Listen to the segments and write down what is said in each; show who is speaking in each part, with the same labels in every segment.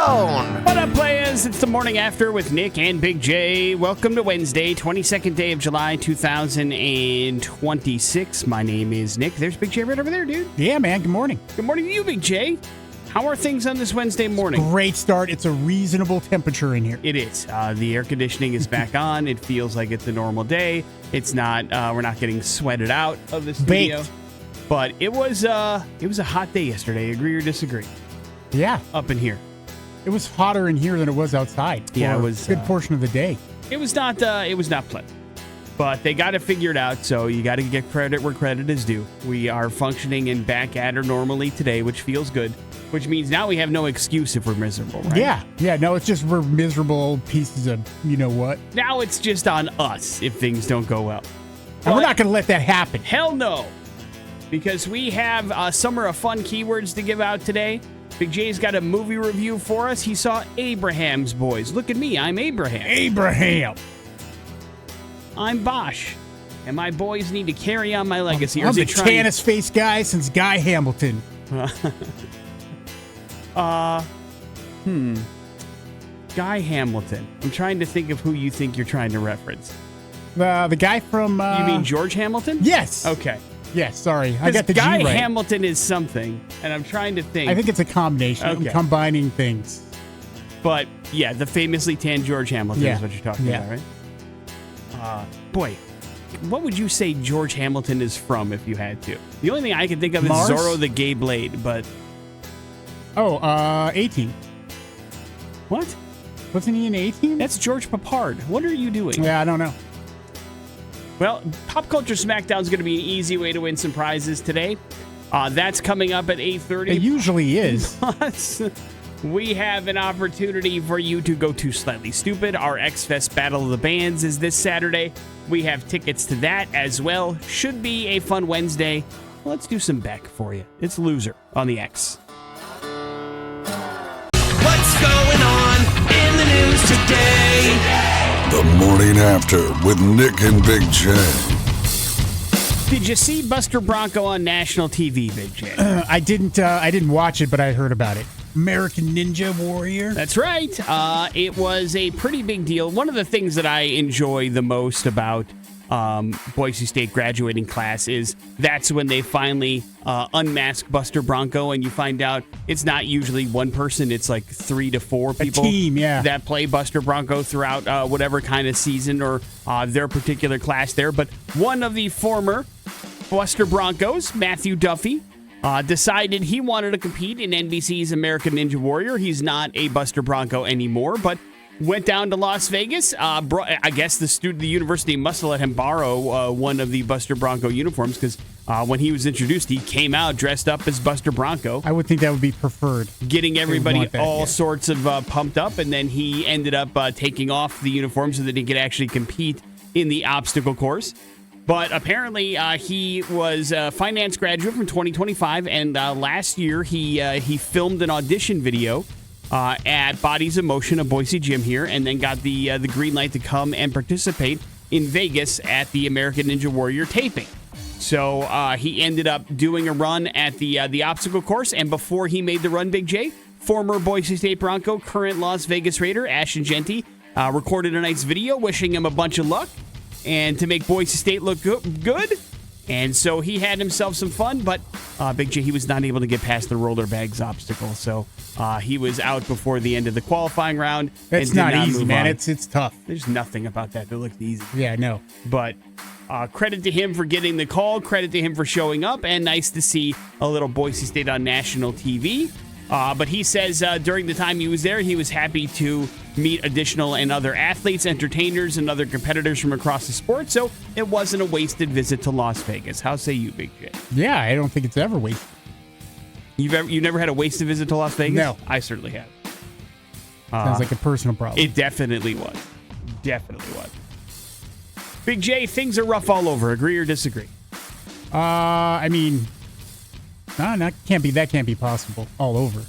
Speaker 1: zone.
Speaker 2: What up, players? It's the morning after with Nick and Big J. Welcome to Wednesday, 22nd day of July, 2026. My name is Nick. There's Big J right over there, dude.
Speaker 3: Yeah, man. Good morning.
Speaker 2: Good morning to you, Big J. How are things on this Wednesday morning?
Speaker 3: Great start. It's a reasonable temperature in here.
Speaker 2: It is. The air conditioning is back on. It feels like it's a normal day. It's not. We're not getting sweated out of the studio.
Speaker 3: Baked.
Speaker 2: But it was a hot day yesterday. Agree or disagree?
Speaker 3: Yeah.
Speaker 2: Up in here.
Speaker 3: It was hotter in here than it was outside.
Speaker 2: Yeah,
Speaker 3: for
Speaker 2: it was
Speaker 3: a good portion of the day.
Speaker 2: It was not pleasant. But they got it figured out, so you got to get credit where credit is due. We are functioning and back at her normally today, which feels good. Which means now we have no excuse if we're miserable, right?
Speaker 3: Yeah. No, it's just we're miserable pieces of you know what.
Speaker 2: Now it's just on us if things don't go well.
Speaker 3: And we're not going to let that happen.
Speaker 2: Hell no. Because we have a summer of fun keywords to give out today. Big J's got a movie review for us. He saw Abraham's Boys. Look at me. I'm Abraham.
Speaker 3: Abraham.
Speaker 2: I'm Bosch. And my boys need to carry on my legacy.
Speaker 3: I'm the Canis face guy since Guy Hamilton.
Speaker 2: Guy Hamilton. I'm trying to think of who you think you're trying to reference.
Speaker 3: The guy from...
Speaker 2: You mean George Hamilton?
Speaker 3: Yes.
Speaker 2: Okay.
Speaker 3: Yes, sorry. I got the
Speaker 2: Guy
Speaker 3: G right.
Speaker 2: Hamilton is something, and I'm trying to think.
Speaker 3: I think it's a combination.
Speaker 2: Okay.
Speaker 3: I'm combining things.
Speaker 2: But, yeah, the famously tan George Hamilton is what you're talking about, right? Boy, what would you say George Hamilton is from if you had to? The only thing I can think of
Speaker 3: Mars?
Speaker 2: is Zorro the Gay Blade, but...
Speaker 3: 18.
Speaker 2: What?
Speaker 3: Wasn't he in 18?
Speaker 2: That's George Papard. What are you doing?
Speaker 3: Yeah, I don't know.
Speaker 2: Well, Pop Culture Smackdown is going to be an easy way to win some prizes today. That's coming up at 8:30.
Speaker 3: It usually is.
Speaker 2: Plus, we have an opportunity for you to go to Slightly Stupid. Our X-Fest Battle of the Bands is this Saturday. We have tickets to that as well. Should be a fun Wednesday. Let's do some Beck for you. It's Loser on the X.
Speaker 4: What's going on in the news today?
Speaker 5: The morning after with Nick and Big J.
Speaker 2: Did you see Buster Bronco on national TV, Big J?
Speaker 3: I didn't watch it, but I heard about it. American Ninja Warrior.
Speaker 2: That's right. It was a pretty big deal. One of the things that I enjoy the most about Boise State graduating class is that's when they finally unmask Buster Bronco, and you find out it's not usually one person. It's like 3 to 4 people that play Buster Bronco throughout whatever kind of season or their particular class there. But one of the former Buster Broncos, Matthew Duffy, decided he wanted to compete in NBC's American Ninja Warrior. He's not a Buster Bronco anymore, but went down to Las Vegas. I guess the university must have let him borrow one of the Buster Bronco uniforms because when he was introduced, he came out dressed up as Buster Bronco.
Speaker 3: I would think that would be preferred.
Speaker 2: Getting everybody sorts of pumped up, and then he ended up taking off the uniform so that he could actually compete in the obstacle course. But apparently, he was a finance graduate from 2025, and last year he filmed an audition video at Bodies of Motion, a Boise gym here, and then got the green light to come and participate in Vegas at the American Ninja Warrior taping. So he ended up doing a run at the obstacle course, and before he made the run, Big J, former Boise State Bronco, current Las Vegas Raider, Ashton Genty, recorded a nice video wishing him a bunch of luck and to make Boise State look good. And so he had himself some fun, but Big J, he was not able to get past the roller bags obstacle. So he was out before the end of the qualifying round.
Speaker 3: That's not easy, man. It's tough.
Speaker 2: There's nothing about that looks easy.
Speaker 3: Yeah, I know.
Speaker 2: But credit to him for getting the call. Credit to him for showing up. And nice to see a little Boise State on national TV. But he says during the time he was there, he was happy to meet additional and other athletes, entertainers, and other competitors from across the sport. So it wasn't a wasted visit to Las Vegas. How say you, Big J?
Speaker 3: Yeah, I don't think it's ever wasted.
Speaker 2: You never had a wasted visit to Las Vegas?
Speaker 3: No.
Speaker 2: I certainly have.
Speaker 3: Sounds like a personal problem.
Speaker 2: It definitely was. Definitely was. Big J, things are rough all over. Agree or disagree?
Speaker 3: I mean, that can't be possible all over.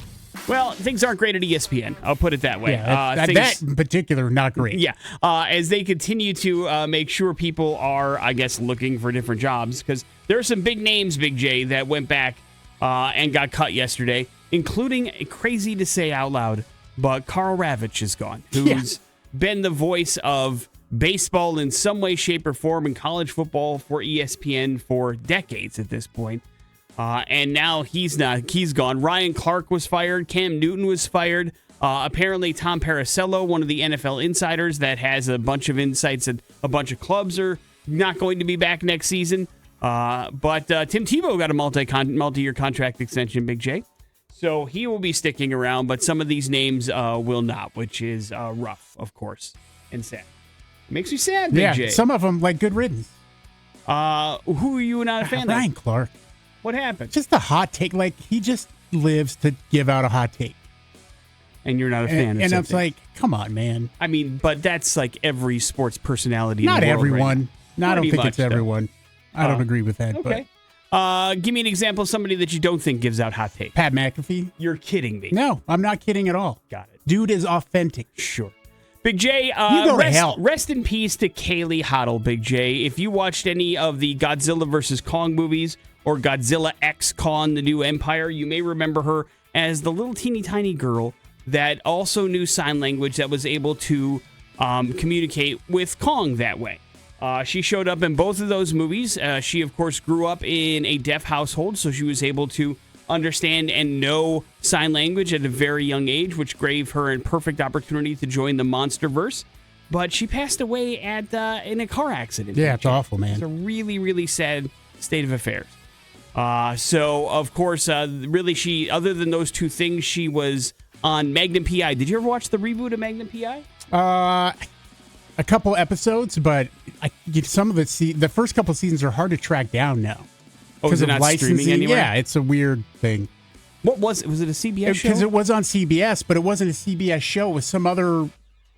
Speaker 2: Well, things aren't great at ESPN. I'll put it that way.
Speaker 3: Yeah, that in particular, not great.
Speaker 2: Yeah, as they continue to make sure people are, I guess, looking for different jobs, because there are some big names, Big J, that went back and got cut yesterday, including, crazy to say out loud, but Carl Ravitch is gone, who's been the voice of baseball in some way, shape, or form in college football for ESPN for decades at this point. And now he's gone. Ryan Clark was fired. Cam Newton was fired. Apparently, Tom Paracello, one of the NFL insiders that has a bunch of insights that a bunch of clubs are not going to be back next season. But Tim Tebow got a multi-year contract extension, Big J. So he will be sticking around, but some of these names will not, which is rough, of course, and sad. Makes me sad, Big J.
Speaker 3: Some of them, like, good riddance.
Speaker 2: Who are you not a fan of?
Speaker 3: Ryan Clark.
Speaker 2: What happened?
Speaker 3: Just a hot take. Like, he just lives to give out a hot take.
Speaker 2: And you're not a fan of
Speaker 3: And
Speaker 2: something.
Speaker 3: it's like, come on, man.
Speaker 2: I mean, but that's like every sports personality
Speaker 3: Not
Speaker 2: in the world
Speaker 3: everyone.
Speaker 2: right
Speaker 3: No, I don't
Speaker 2: Pretty
Speaker 3: think it's
Speaker 2: much, though.
Speaker 3: everyone. I don't agree with that.
Speaker 2: Okay. Give me an example of somebody that you don't think gives out hot takes.
Speaker 3: But Pat McAfee?
Speaker 2: You're kidding me.
Speaker 3: No, I'm not kidding at all.
Speaker 2: Got it.
Speaker 3: Dude is authentic.
Speaker 2: Sure. Big J,
Speaker 3: You go to hell.
Speaker 2: rest in peace to Kaylee Hoddle, Big J. If you watched any of the Godzilla vs. Kong movies or Godzilla X Kong, The New Empire, you may remember her as the little teeny tiny girl that also knew sign language that was able to communicate with Kong that way. She showed up in both of those movies. She, of course, grew up in a deaf household, so she was able to understand and know sign language at a very young age, which gave her a perfect opportunity to join the Monsterverse. But she passed away in a car accident.
Speaker 3: Yeah, it's awful, man.
Speaker 2: It's a really, really sad state of affairs. So, of course, really, other than those two things, she was on Magnum P.I. Did you ever watch the reboot of Magnum P.I.?
Speaker 3: A couple episodes, but some of the first couple seasons are hard to track down now.
Speaker 2: Oh, is it not streaming anywhere?
Speaker 3: Yeah, it's a weird thing.
Speaker 2: What was it? Was it a CBS show?
Speaker 3: Because it was on CBS, but it wasn't a CBS show. It was some other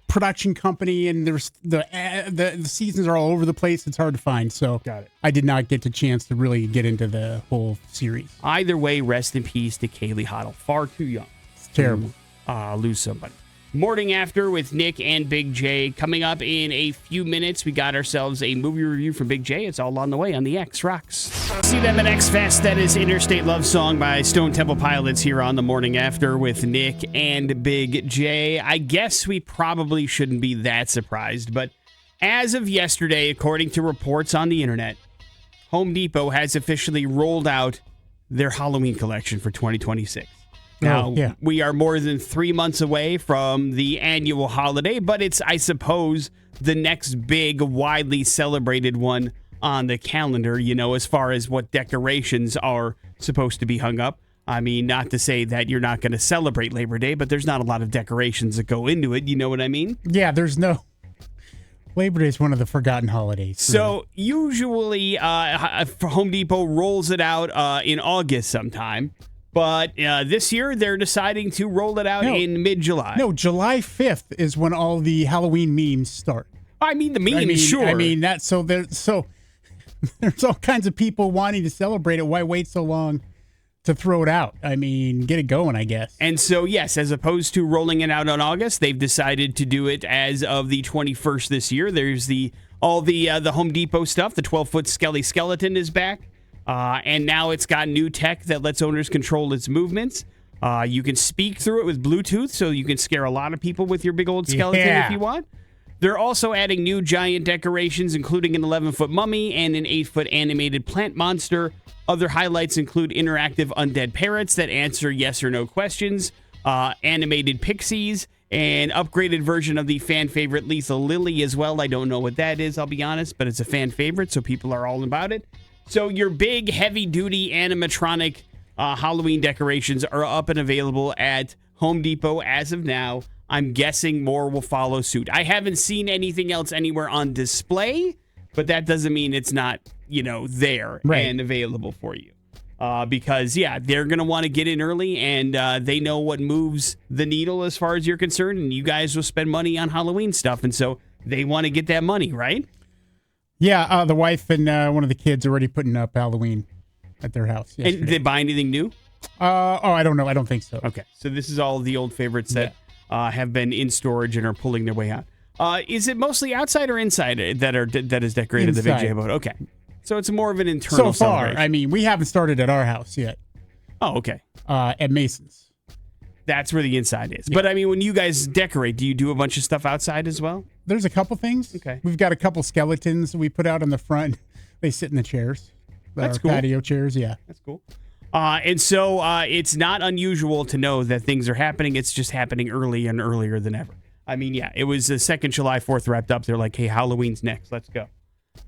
Speaker 3: production company, and there's the seasons are all over the place. It's hard to find. So
Speaker 2: Got it.
Speaker 3: I did not get the chance to really get into the whole series.
Speaker 2: Either way, rest in peace to Kaylee Hoddle. Far too young.
Speaker 3: It's terrible.
Speaker 2: Lose somebody. Morning After with Nick and Big J. Coming up in a few minutes, we got ourselves a movie review from Big J. It's all on the way on the X Rocks. See them at X Fest. That is Interstate Love Song by Stone Temple Pilots here on the Morning After with Nick and Big J. I guess we probably shouldn't be that surprised, but as of yesterday, according to reports on the internet, Home Depot has officially rolled out their Halloween collection for 2026. Now, we are more than 3 months away from the annual holiday, but it's, I suppose, the next big, widely celebrated one on the calendar, as far as what decorations are supposed to be hung up. I mean, not to say that you're not going to celebrate Labor Day, but there's not a lot of decorations that go into it. You know what I mean?
Speaker 3: Yeah, there's no... Labor Day is one of the forgotten holidays.
Speaker 2: So usually Home Depot rolls it out in August sometime. But this year, they're deciding to roll it out in mid-July.
Speaker 3: No, July 5th is when all the Halloween memes start.
Speaker 2: I mean, the memes, sure.
Speaker 3: I mean, there's all kinds of people wanting to celebrate it. Why wait so long to throw it out? I mean, get it going, I guess.
Speaker 2: And so, yes, as opposed to rolling it out on August, they've decided to do it as of the 21st this year. There's all the Home Depot stuff. The 12-foot Skelly Skeleton is back. And now it's got new tech that lets owners control its movements. You can speak through it with Bluetooth, so you can scare a lot of people with your big old skeleton if you want. They're also adding new giant decorations, including an 11-foot mummy and an 8-foot animated plant monster. Other highlights include interactive undead parrots that answer yes or no questions, animated pixies, an upgraded version of the fan favorite Lethal Lily as well. I don't know what that is, I'll be honest, but it's a fan favorite, so people are all about it. So your big, heavy-duty animatronic Halloween decorations are up and available at Home Depot as of now. I'm guessing more will follow suit. I haven't seen anything else anywhere on display, but that doesn't mean it's not, there and available for you. Because, they're going to want to get in early, and they know what moves the needle as far as you're concerned, and you guys will spend money on Halloween stuff, and so they want to get that money, right?
Speaker 3: Yeah, the wife and one of the kids are already putting up Halloween at their house yesterday.
Speaker 2: And did they buy anything new?
Speaker 3: I don't know. I don't think so.
Speaker 2: Okay, so this is all the old favorites that have been in storage and are pulling their way out. Is it mostly outside or inside that is decorated
Speaker 3: Inside.
Speaker 2: the Big J boat? Okay, so it's more of an internal
Speaker 3: so far.
Speaker 2: celebration.
Speaker 3: I mean, we haven't started at our house yet.
Speaker 2: Oh, okay.
Speaker 3: At Mason's.
Speaker 2: That's where the inside is. But I mean, when you guys decorate, do you do a bunch of stuff outside as well?
Speaker 3: There's a couple things.
Speaker 2: Okay.
Speaker 3: We've got a couple skeletons we put out on the front. They sit in the chairs.
Speaker 2: That's
Speaker 3: Our
Speaker 2: cool.
Speaker 3: Patio chairs, yeah.
Speaker 2: That's cool. And so it's not unusual to know that things are happening. It's just happening early and earlier than ever. I mean, yeah, it was the second July 4th wrapped up. They're like, hey, Halloween's next. Let's go.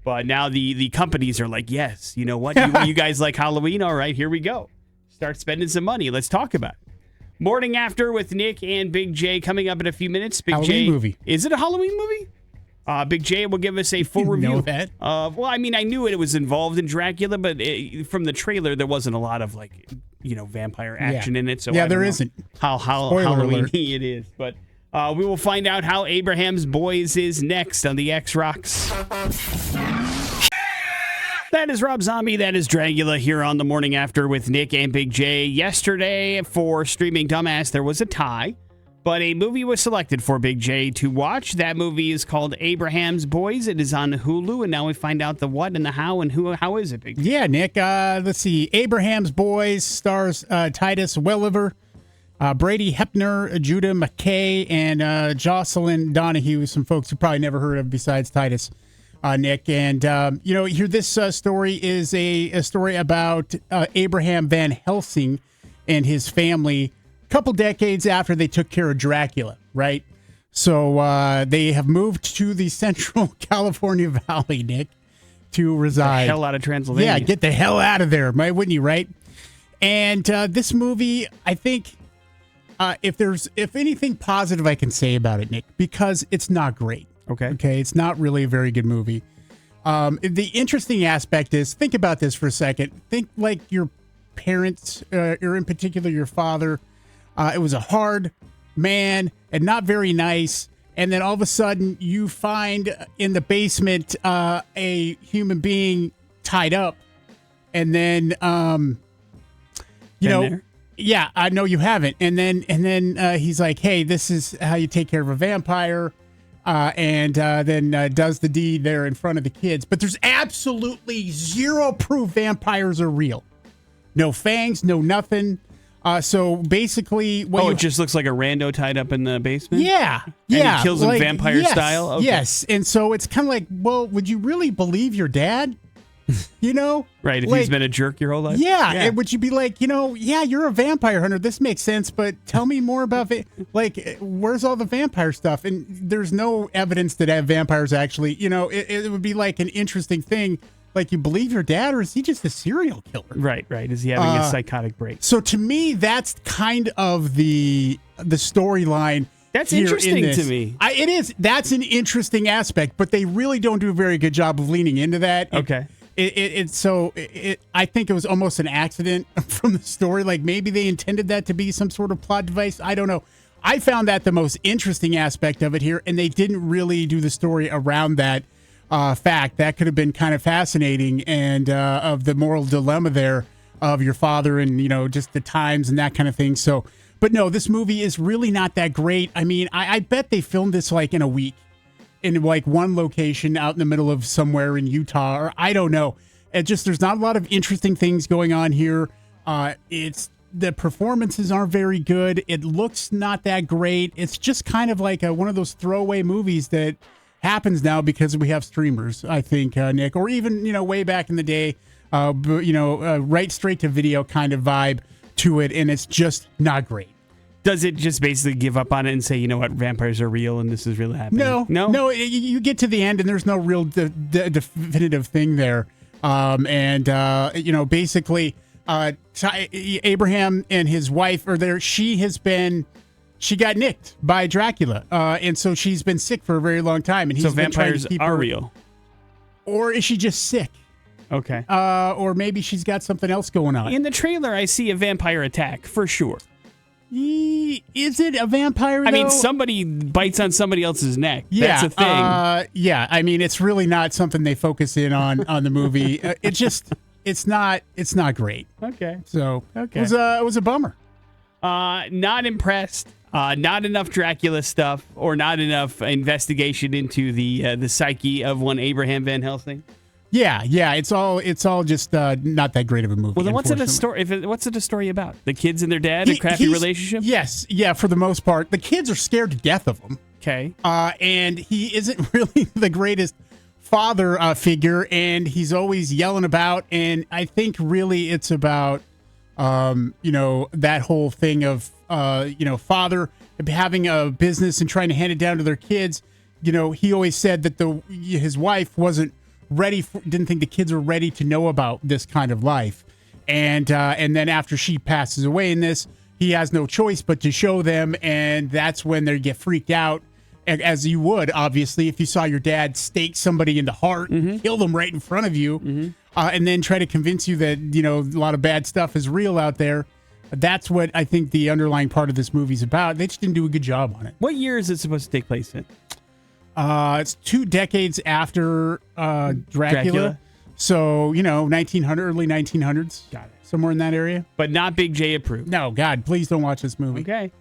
Speaker 2: But now the companies are like, yes, you know what? You guys like Halloween? All right, here we go. Start spending some money. Let's talk about it. Morning After with Nick and Big J coming up in a few minutes. Big
Speaker 3: Halloween
Speaker 2: J,
Speaker 3: movie.
Speaker 2: Is it a Halloween movie? Big J will give us a full review.
Speaker 3: Know that?
Speaker 2: Well, I mean, I knew it was involved in Dracula, but from the trailer, there wasn't a lot of vampire action in it. So
Speaker 3: yeah,
Speaker 2: I don't
Speaker 3: there
Speaker 2: know
Speaker 3: isn't.
Speaker 2: How
Speaker 3: Spoiler
Speaker 2: Halloween
Speaker 3: alert.
Speaker 2: it is. But we will find out how Abraham's Boys is next on the X Rocks. That is Rob Zombie. That is Dracula here on the Morning After with Nick and Big J. Yesterday, for Streaming Dumbass, there was a tie, but a movie was selected for Big J to watch. That movie is called Abraham's Boys. It is on Hulu, and now we find out the what and the how and who. How is it, Big J?
Speaker 3: Yeah, Nick. Let's see. Abraham's Boys stars Titus Welliver, Brady Hepner, Judah McKay, and Jocelyn Donahue, some folks you probably never heard of besides Titus. Nick, and here this story is a story about Abraham Van Helsing and his family a couple decades after they took care of Dracula, right? So they have moved to the Central California Valley, Nick, to reside.
Speaker 2: The hell out of Transylvania.
Speaker 3: Yeah, get the hell out of there, wouldn't you, right? And this movie, I think, if anything positive I can say about it, Nick, because it's not great. Okay, it's not really a very good movie. The interesting aspect is, think about this for a second. Think like your parents, or in particular your father. It was a hard man and not very nice. And then all of a sudden you find in the basement a human being tied up. And then, yeah, I know you haven't. And then he's like, hey, this is how you take care of a vampire. And then does the deed there in front of the kids. But there's absolutely zero proof vampires are real. No fangs, no nothing. So basically...
Speaker 2: it just looks like a rando tied up in the basement?
Speaker 3: Yeah.
Speaker 2: And
Speaker 3: yeah.
Speaker 2: he kills him vampire style? Okay.
Speaker 3: Yes. And so it's kind of like, well, would you really believe your dad?
Speaker 2: Right, if he's been a jerk your whole life?
Speaker 3: Yeah. And would you be like, yeah, you're a vampire hunter. This makes sense, but tell me more about it. Like, where's all the vampire stuff? And there's no evidence that vampires actually, it would be like an interesting thing. Like, you believe your dad, or is he just a serial killer?
Speaker 2: Right. Is he having a psychotic break?
Speaker 3: So to me, that's kind of the storyline.
Speaker 2: That's interesting to me.
Speaker 3: It is. That's an interesting aspect, but they really don't do a very good job of leaning into that.
Speaker 2: Okay.
Speaker 3: I think it was almost an accident from the story. Like, maybe they intended that to be some sort of plot device. I don't know. I found that the most interesting aspect of it here, and they didn't really do the story around that fact. That could have been kind of fascinating, and of the moral dilemma there of your father and, just the times and that kind of thing. So, but no, this movie is really not that great. I mean, I bet they filmed this like in a week. In like one location out in the middle of somewhere in Utah, or I don't know. There's not a lot of interesting things going on here. The performances aren't very good. It looks not that great. It's just kind of like one of those throwaway movies that happens now because we have streamers, I think, Nick, or even, way back in the day, right straight to video kind of vibe to it. And it's just not great.
Speaker 2: Does it just basically give up on it and say, you know what, vampires are real and this is really happening?
Speaker 3: No. You get to the end and there's no real definitive thing there. Basically, Abraham and his wife are there. She got nicked by Dracula, and so she's been sick for a very long time. And he's
Speaker 2: so vampires are real, or
Speaker 3: is she just sick?
Speaker 2: Okay,
Speaker 3: or maybe she's got something else going on.
Speaker 2: In the trailer, I see a vampire attack for sure.
Speaker 3: Is it a vampire, though?
Speaker 2: I mean, somebody bites on somebody else's neck.
Speaker 3: Yeah,
Speaker 2: that's a thing.
Speaker 3: Yeah, I mean, it's really not something they focus in on the movie. It's not great.
Speaker 2: Okay.
Speaker 3: So it was a bummer.
Speaker 2: Not impressed. Not enough Dracula stuff, or not enough investigation into the psyche of one Abraham Van Helsing.
Speaker 3: Yeah. It's all just not that great of a movie.
Speaker 2: Well, then what's it a
Speaker 3: unfortunately.
Speaker 2: story? What's it a story about? The kids and their dad, a crappy relationship?
Speaker 3: Yes. Yeah, for the most part. The kids are scared to death of him.
Speaker 2: Okay.
Speaker 3: And he isn't really the greatest father figure, and he's always yelling about. And I think really it's about, that whole thing of, father having a business and trying to hand it down to their kids. He always said that his wife wasn't didn't think the kids were ready to know about this kind of life. And then after she passes away in this, he has no choice but to show them. And that's when they get freaked out, as you would, obviously, if you saw your dad stake somebody in the heart, kill them right in front of you, and then try to convince you that, a lot of bad stuff is real out there. That's what I think the underlying part of this movie's about. They just didn't do a good job on it.
Speaker 2: What year is it supposed to take place in?
Speaker 3: It's 2 decades after Dracula. So, 1900, early 1900s.
Speaker 2: Got it.
Speaker 3: Somewhere in that area.
Speaker 2: But not Big J approved.
Speaker 3: No, God, please don't watch this movie.
Speaker 2: Okay.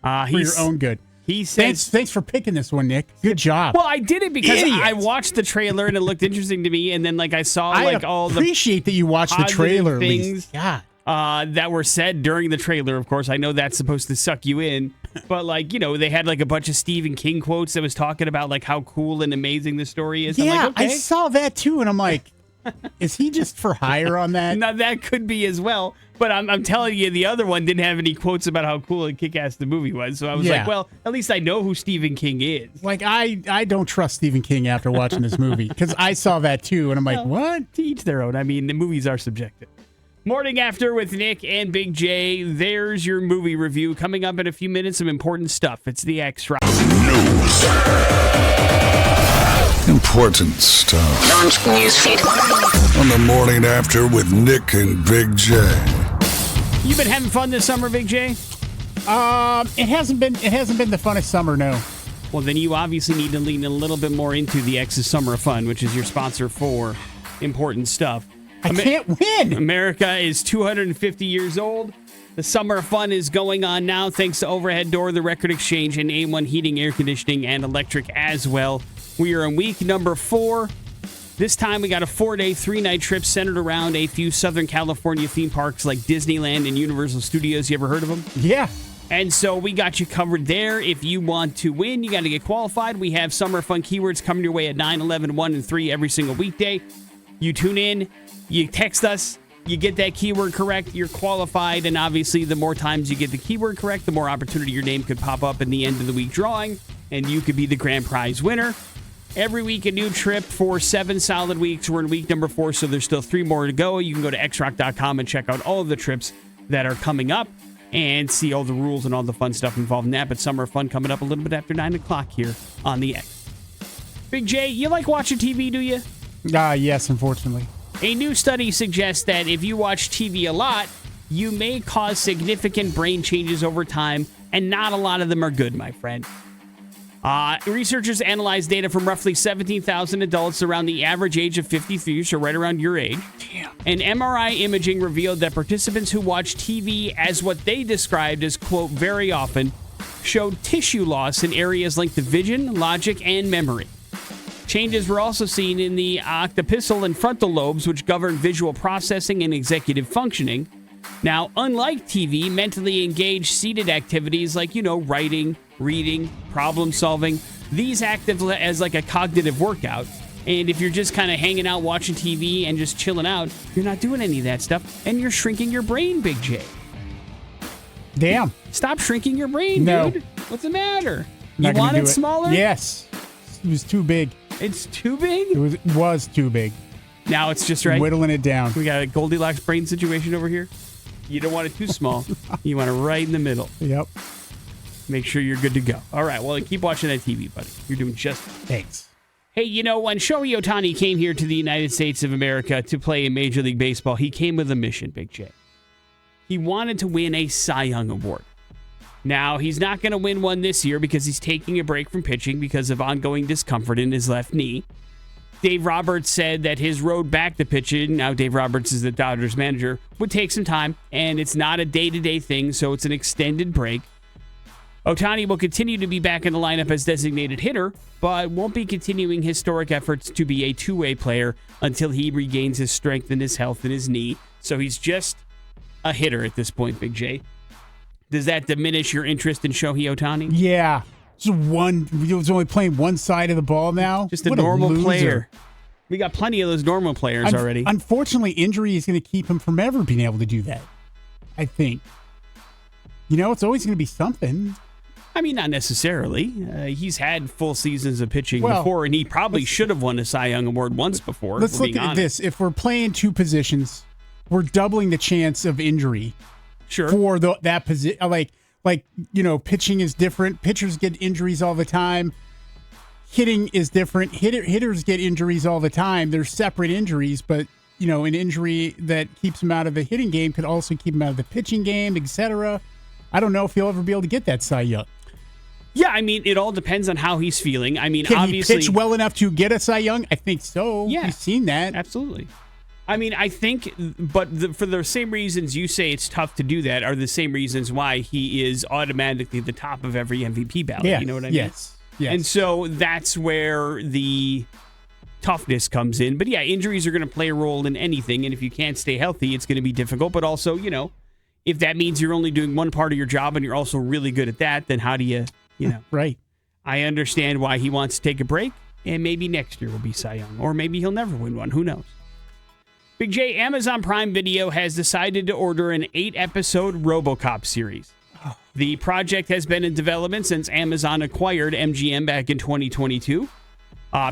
Speaker 3: For your own good.
Speaker 2: He says,
Speaker 3: thanks for picking this one, Nick. Good job.
Speaker 2: Well, I did it because
Speaker 3: Idiot.
Speaker 2: I watched the trailer and it looked interesting to me, and then I saw all the
Speaker 3: appreciate that you watched the trailer.
Speaker 2: things
Speaker 3: God.
Speaker 2: That were said during the trailer. Of course, I know that's supposed to suck you in, but they had a bunch of Stephen King quotes that was talking about how cool and amazing the story is.
Speaker 3: Yeah,
Speaker 2: I'm like, okay.
Speaker 3: I saw that too, and I'm like, is he just for hire on that?
Speaker 2: Now that could be as well, but I'm telling you, the other one didn't have any quotes about how cool and kick-ass the movie was. So I was like, well, at least I know who Stephen King is.
Speaker 3: I don't trust Stephen King after watching this movie because I saw that too, and I'm like, what?
Speaker 2: To each their own. I mean, the movies are subjective. Morning After with Nick and Big J. There's your movie review. Coming up in a few minutes, some important stuff. It's the X-Rock.
Speaker 5: News. Important stuff.
Speaker 1: Launch newsfeed.
Speaker 5: On the Morning After with Nick and Big J.
Speaker 2: You been having fun this summer, Big J?
Speaker 3: It hasn't been the funnest summer, no.
Speaker 2: Well, then you obviously need to lean a little bit more into the X's Summer of Fun, which is your sponsor for important stuff.
Speaker 3: I can't win.
Speaker 2: America is 250 years old. The Summer of Fun is going on now thanks to Overhead Door, the Record Exchange, and A1 Heating, Air Conditioning, and Electric as well. We are in week number 4. This time we got a 4-day, 3-night trip centered around a few Southern California theme parks like Disneyland and Universal Studios. You ever heard of them?
Speaker 3: Yeah.
Speaker 2: And so we got you covered there. If you want to win, you got to get qualified. We have Summer of Fun keywords coming your way at 9, 11, 1, and 3 every single weekday. You tune in, you text us, you get that keyword correct, you're qualified, and obviously the more times you get the keyword correct, the more opportunity your name could pop up in the end of the week drawing, and you could be the grand prize winner. Every week a new trip for 7 solid weeks. We're in week number 4, so there's still 3 more to go. You can go to xrock.com and check out all of the trips that are coming up and see all the rules and all the fun stuff involved in that. But Summer of Fun coming up a little bit after 9 o'clock here on the X. Big J, you like watching TV, do you?
Speaker 3: Yes, unfortunately.
Speaker 2: A new study suggests that if you watch TV a lot, you may cause significant brain changes over time, and not a lot of them are good, my friend. Researchers analyzed data from roughly 17,000 adults around the average age of 53, so right around your age.
Speaker 3: Damn.
Speaker 2: And MRI imaging revealed that participants who watched TV as what they described as, quote, very often, showed tissue loss in areas linked to vision, logic, and memory. Changes were also seen in the occipital and frontal lobes, which govern visual processing and executive functioning. Now, unlike TV, mentally engaged seated activities like, writing, reading, problem solving, these act as like a cognitive workout. And if you're just kind of hanging out watching TV and just chilling out, you're not doing any of that stuff, and you're shrinking your brain, Big J.
Speaker 3: Damn.
Speaker 2: Stop shrinking your brain,
Speaker 3: No.
Speaker 2: dude. What's the matter?
Speaker 3: Not
Speaker 2: You
Speaker 3: gonna
Speaker 2: want
Speaker 3: do
Speaker 2: it smaller?
Speaker 3: Yes. It was too big.
Speaker 2: It's too big?
Speaker 3: It was too big.
Speaker 2: Now it's just right.
Speaker 3: Whittling it down.
Speaker 2: We got a Goldilocks brain situation over here. You don't want it too small. You want it right in the middle.
Speaker 3: Yep.
Speaker 2: Make sure you're good to go. All right, well, keep watching that TV, buddy. You're doing just fine.
Speaker 3: Thanks.
Speaker 2: Hey, when Shohei Ohtani came here to the United States of America to play in Major League Baseball, he came with a mission, Big J. He wanted to win a Cy Young Award. Now, he's not going to win one this year because he's taking a break from pitching because of ongoing discomfort in his left knee. Dave Roberts said that his road back to pitching, now Dave Roberts is the Dodgers manager, would take some time, and it's not a day-to-day thing, so it's an extended break. Ohtani will continue to be back in the lineup as designated hitter, but won't be continuing historic efforts to be a two-way player until he regains his strength and his health in his knee. So he's just a hitter at this point, Big J. Does that diminish your interest in Shohei Ohtani?
Speaker 3: Yeah. He was only playing one side of the ball now.
Speaker 2: Just a
Speaker 3: What
Speaker 2: normal
Speaker 3: loser.
Speaker 2: player. We got plenty of those normal players already.
Speaker 3: Unfortunately, injury is going to keep him from ever being able to do that, I think. It's always going to be something.
Speaker 2: I mean, not necessarily. He's had full seasons of pitching before, and he probably should have won a Cy Young Award once before.
Speaker 3: Let's look at this. If we're playing two positions, we're doubling the chance of injury.
Speaker 2: Sure.
Speaker 3: For that position. Pitching is different. Pitchers get injuries all the time. Hitting is different. Hitters get injuries all the time. They're separate injuries, but an injury that keeps him out of the hitting game could also keep him out of the pitching game, etc. I don't know if he'll ever be able to get that Cy Young.
Speaker 2: Yeah, I mean, it all depends on how he's feeling. I mean,
Speaker 3: Can
Speaker 2: obviously,
Speaker 3: he pitch well enough to get a Cy Young? I think so.
Speaker 2: Yeah,
Speaker 3: we've seen that.
Speaker 2: Absolutely. I mean, I think, but for the same reasons you say it's tough to do that are the same reasons why he is automatically the top of every MVP ballot.
Speaker 3: Yes,
Speaker 2: You know what I mean?
Speaker 3: Yes.
Speaker 2: And so that's where the toughness comes in. But yeah, injuries are going to play a role in anything. And if you can't stay healthy, it's going to be difficult. But also, if that means you're only doing one part of your job and you're also really good at that, then how do you,
Speaker 3: Right.
Speaker 2: I understand why he wants to take a break. And maybe next year will be Cy Young. Or maybe he'll never win one. Who knows? Big J, Amazon Prime Video has decided to order an 8-episode RoboCop series. The project has been in development since Amazon acquired MGM back in 2022.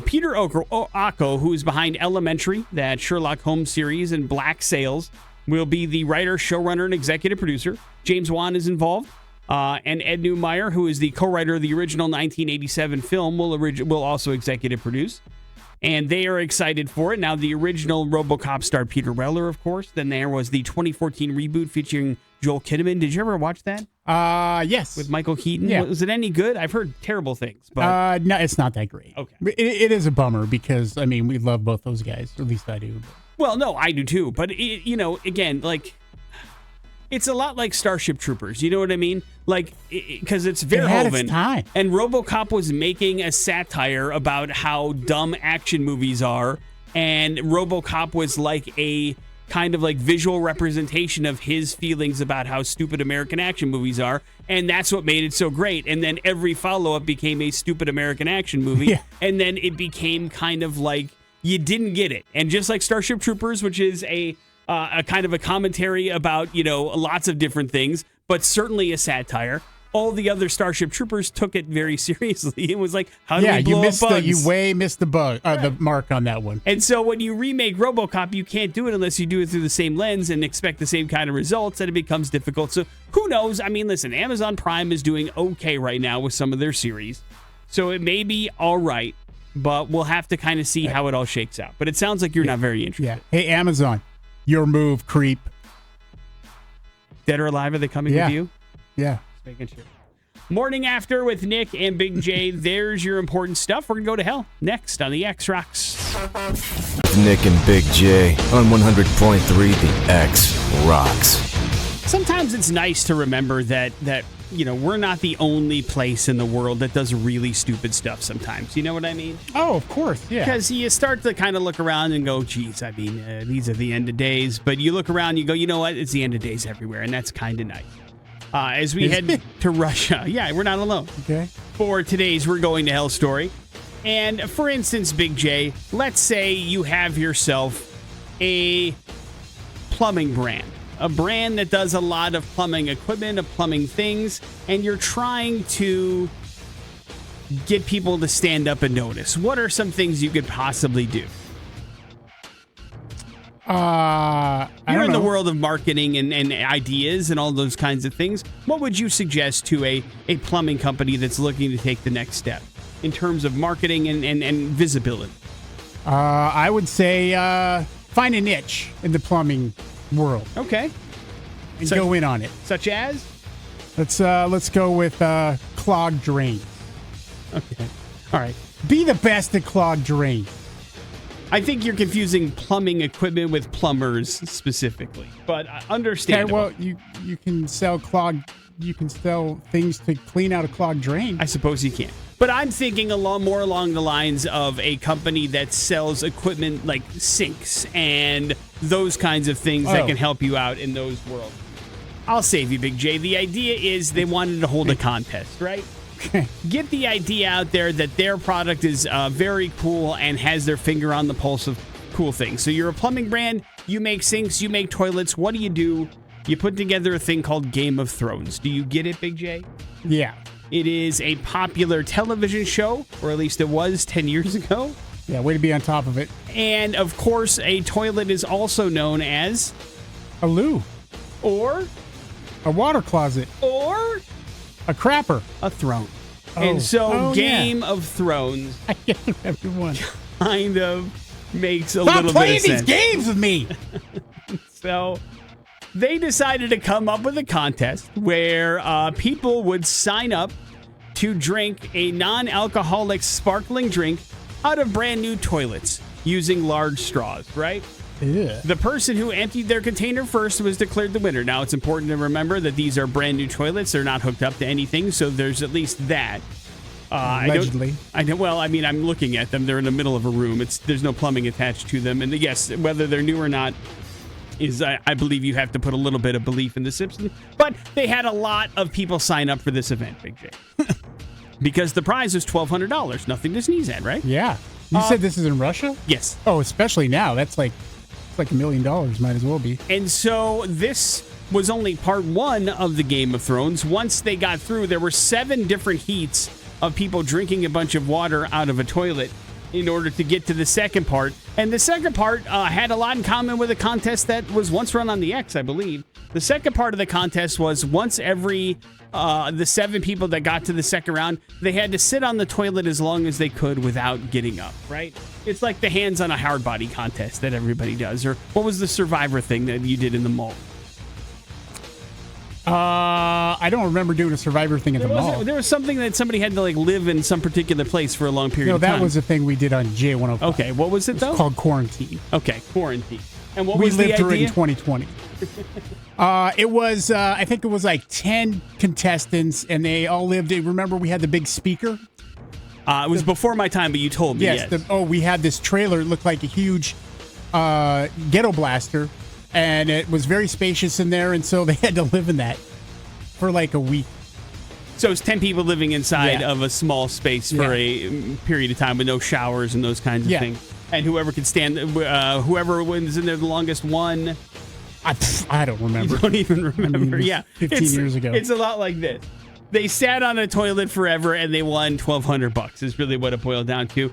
Speaker 2: Peter Ocko, who is behind Elementary, that Sherlock Holmes series, and Black Sails, will be the writer, showrunner, and executive producer. James Wan is involved. And Ed Neumeier, who is the co-writer of the original 1987 film, will also executive produce. And they are excited for it. Now, the original RoboCop starred Peter Weller, of course. Then there was the 2014 reboot featuring Joel Kinnaman. Did you ever watch that?
Speaker 3: Yes.
Speaker 2: With Michael Keaton?
Speaker 3: Yeah.
Speaker 2: Was it any good? I've heard terrible things. But
Speaker 3: no, it's not that great.
Speaker 2: Okay.
Speaker 3: It is a bummer because, we love both those guys. Or at least I do.
Speaker 2: Well, no, I do too. But, again, it's a lot like Starship Troopers. You know what I mean? Because it's Verhoeven.
Speaker 3: It had its time.
Speaker 2: And RoboCop was making a satire about how dumb action movies are. And RoboCop was like a kind of visual representation of his feelings about how stupid American action movies are. And that's what made it so great. And then every follow-up became a stupid American action movie.
Speaker 3: Yeah.
Speaker 2: And then it became kind of like you didn't get it. And just like Starship Troopers, which is a kind of a commentary about, lots of different things, but certainly a satire. All the other Starship Troopers took it very seriously. It was like, how do we blow up bugs?
Speaker 3: You way missed the mark on that one.
Speaker 2: And so when you remake RoboCop, you can't do it unless you do it through the same lens and expect the same kind of results, and it becomes difficult. So who knows? I mean, listen, Amazon Prime is doing okay right now with some of their series. So it may be all right, but we'll have to kind of see how it all shakes out. But it sounds like you're not very interested.
Speaker 3: Yeah. Hey, Amazon, your move, creep.
Speaker 2: Dead or alive, are they coming with you?
Speaker 3: Yeah.
Speaker 2: Just making sure. Morning After with Nick and Big J. There's your important stuff. We're going to go to hell next on the X Rocks.
Speaker 1: Nick and Big J on 100.3 The X Rocks.
Speaker 2: Sometimes it's nice to remember that we're not the only place in the world that does really stupid stuff sometimes. You know what I mean?
Speaker 3: Oh, of course, yeah.
Speaker 2: Because you start to kind of look around and go, geez, these are the end of days. But you look around and you go, you know what? It's the end of days everywhere, and that's kind of nice. As we head to Russia. Yeah, we're not alone.
Speaker 3: Okay.
Speaker 2: For today's We're Going to Hell story. And for instance, Big J, let's say you have yourself a plumbing brand. A brand that does a lot of plumbing equipment, of plumbing things, and you're trying to get people to stand up and notice. What are some things you could possibly do? You're in the world of marketing and ideas and all those kinds of things. What would you suggest to a plumbing company that's looking to take the next step in terms of marketing and visibility?
Speaker 3: I would say find a niche in the plumbing world.
Speaker 2: Okay.
Speaker 3: And go in on it.
Speaker 2: Such as?
Speaker 3: Let's go with clogged drains.
Speaker 2: Okay. All right.
Speaker 3: Be the best at clogged drains.
Speaker 2: I think you're confusing plumbing equipment with plumbers specifically, but understandable.
Speaker 3: Okay, well, you can sell clogged you can sell things to clean out a clogged drain.
Speaker 2: I suppose you can. But I'm thinking more along the lines of a company that sells equipment like sinks and those kinds of things that can help you out in those worlds. I'll save you, Big J. The idea is they wanted to hold a contest, right? Get the idea out there that their product is very cool and has their finger on the pulse of cool things. So you're a plumbing brand, you make sinks, you make toilets. What do? You put together a thing called Game of Thrones. Do you get it, Big J?
Speaker 3: Yeah.
Speaker 2: It is a popular television show, or at least it was 10 years ago.
Speaker 3: Yeah, way to be on top of it.
Speaker 2: And, of course, a toilet is also known as...
Speaker 3: A loo.
Speaker 2: Or...
Speaker 3: A water closet.
Speaker 2: Or...
Speaker 3: A crapper.
Speaker 2: A throne. And so Game of Thrones
Speaker 3: I get everyone.
Speaker 2: kind of makes a
Speaker 3: Stop
Speaker 2: little
Speaker 3: playing
Speaker 2: bit of sense.
Speaker 3: these games with me.
Speaker 2: So they decided to come up with a contest where people would sign up to drink a non-alcoholic sparkling drink out of brand new toilets using large straws, right?
Speaker 3: Yeah.
Speaker 2: The person who emptied their container first was declared the winner. Now, it's important to remember that these are brand new toilets. They're not hooked up to anything, so there's at least that.
Speaker 3: Allegedly.
Speaker 2: I know. Well, I mean, I'm looking at them. They're in the middle of a room. There's no plumbing attached to them. And yes, whether they're new or not is, I believe you have to put a little bit of belief in the system. But they had a lot of people sign up for this event, Big J. Because the prize was $1,200. Nothing to sneeze at, right?
Speaker 3: Yeah. You said this is in Russia?
Speaker 2: Yes.
Speaker 3: Oh, especially now. That's like $1 million. Might as well be.
Speaker 2: And so this was only part one of the Game of Thrones. Once they got through, there were 7 different heats of people drinking a bunch of water out of a toilet in order to get to the second part. And the second part had a lot in common with a contest that was once run on the X, I believe. The second part of the contest was once every the 7 people that got to the second round, they had to sit on the toilet as long as they could without getting up, right? It's like the hands on a hard body contest that everybody does. Or what was the Survivor thing that you did in the mall?
Speaker 3: I don't remember doing a Survivor thing at the mall.
Speaker 2: There was something that somebody had to live in some particular place for a long period of time.
Speaker 3: No, that was a thing we did on J105.
Speaker 2: Okay, what was it though?
Speaker 3: It's called quarantine.
Speaker 2: Okay, quarantine. And what
Speaker 3: we
Speaker 2: was
Speaker 3: lived
Speaker 2: the
Speaker 3: through
Speaker 2: idea?
Speaker 3: it in 2020. It was, I think it was like 10 contestants, and they all lived. Remember, we had the big speaker.
Speaker 2: It was before my time, but you told me.
Speaker 3: Yes.
Speaker 2: Yes.
Speaker 3: We had this trailer. It looked like a huge ghetto blaster, and it was very spacious in there, and so they had to live in that for like a week.
Speaker 2: So it's 10 people living inside
Speaker 3: Yeah.
Speaker 2: of a small space for a period of time with no showers and those kinds of things. And whoever could stand, whoever was in there the longest won.
Speaker 3: I don't remember.
Speaker 2: You don't even remember.
Speaker 3: 15 years ago.
Speaker 2: It's a lot like this. They sat on a toilet forever and they won $1,200 is really what it boiled down to.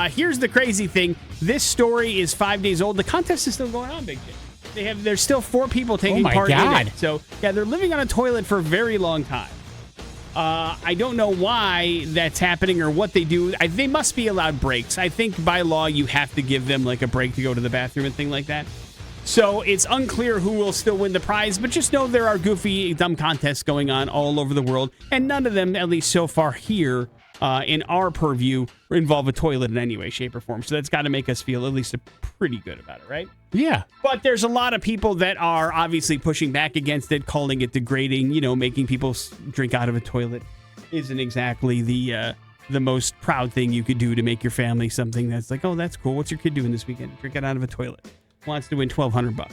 Speaker 2: Here's the crazy thing. This story is 5 days old. The contest is still going on, Big J. There's still 4 people taking part in it. So, yeah, they're living on a toilet for a very long time. I don't know why that's happening or what they do. They must be allowed breaks. I think by law you have to give them like a break to go to the bathroom and thing like that. So it's unclear who will still win the prize, but just know there are goofy, dumb contests going on all over the world, and none of them, at least so far here in our purview, involve a toilet in any way, shape, or form. So that's got to make us feel at least pretty good about it, right?
Speaker 3: Yeah.
Speaker 2: But there's a lot of people that are obviously pushing back against it, calling it degrading. You know, making people drink out of a toilet isn't exactly the most proud thing you could do to make your family something that's like, oh, that's cool. What's your kid doing this weekend? Drink it out of a toilet. Wants to win $1,200.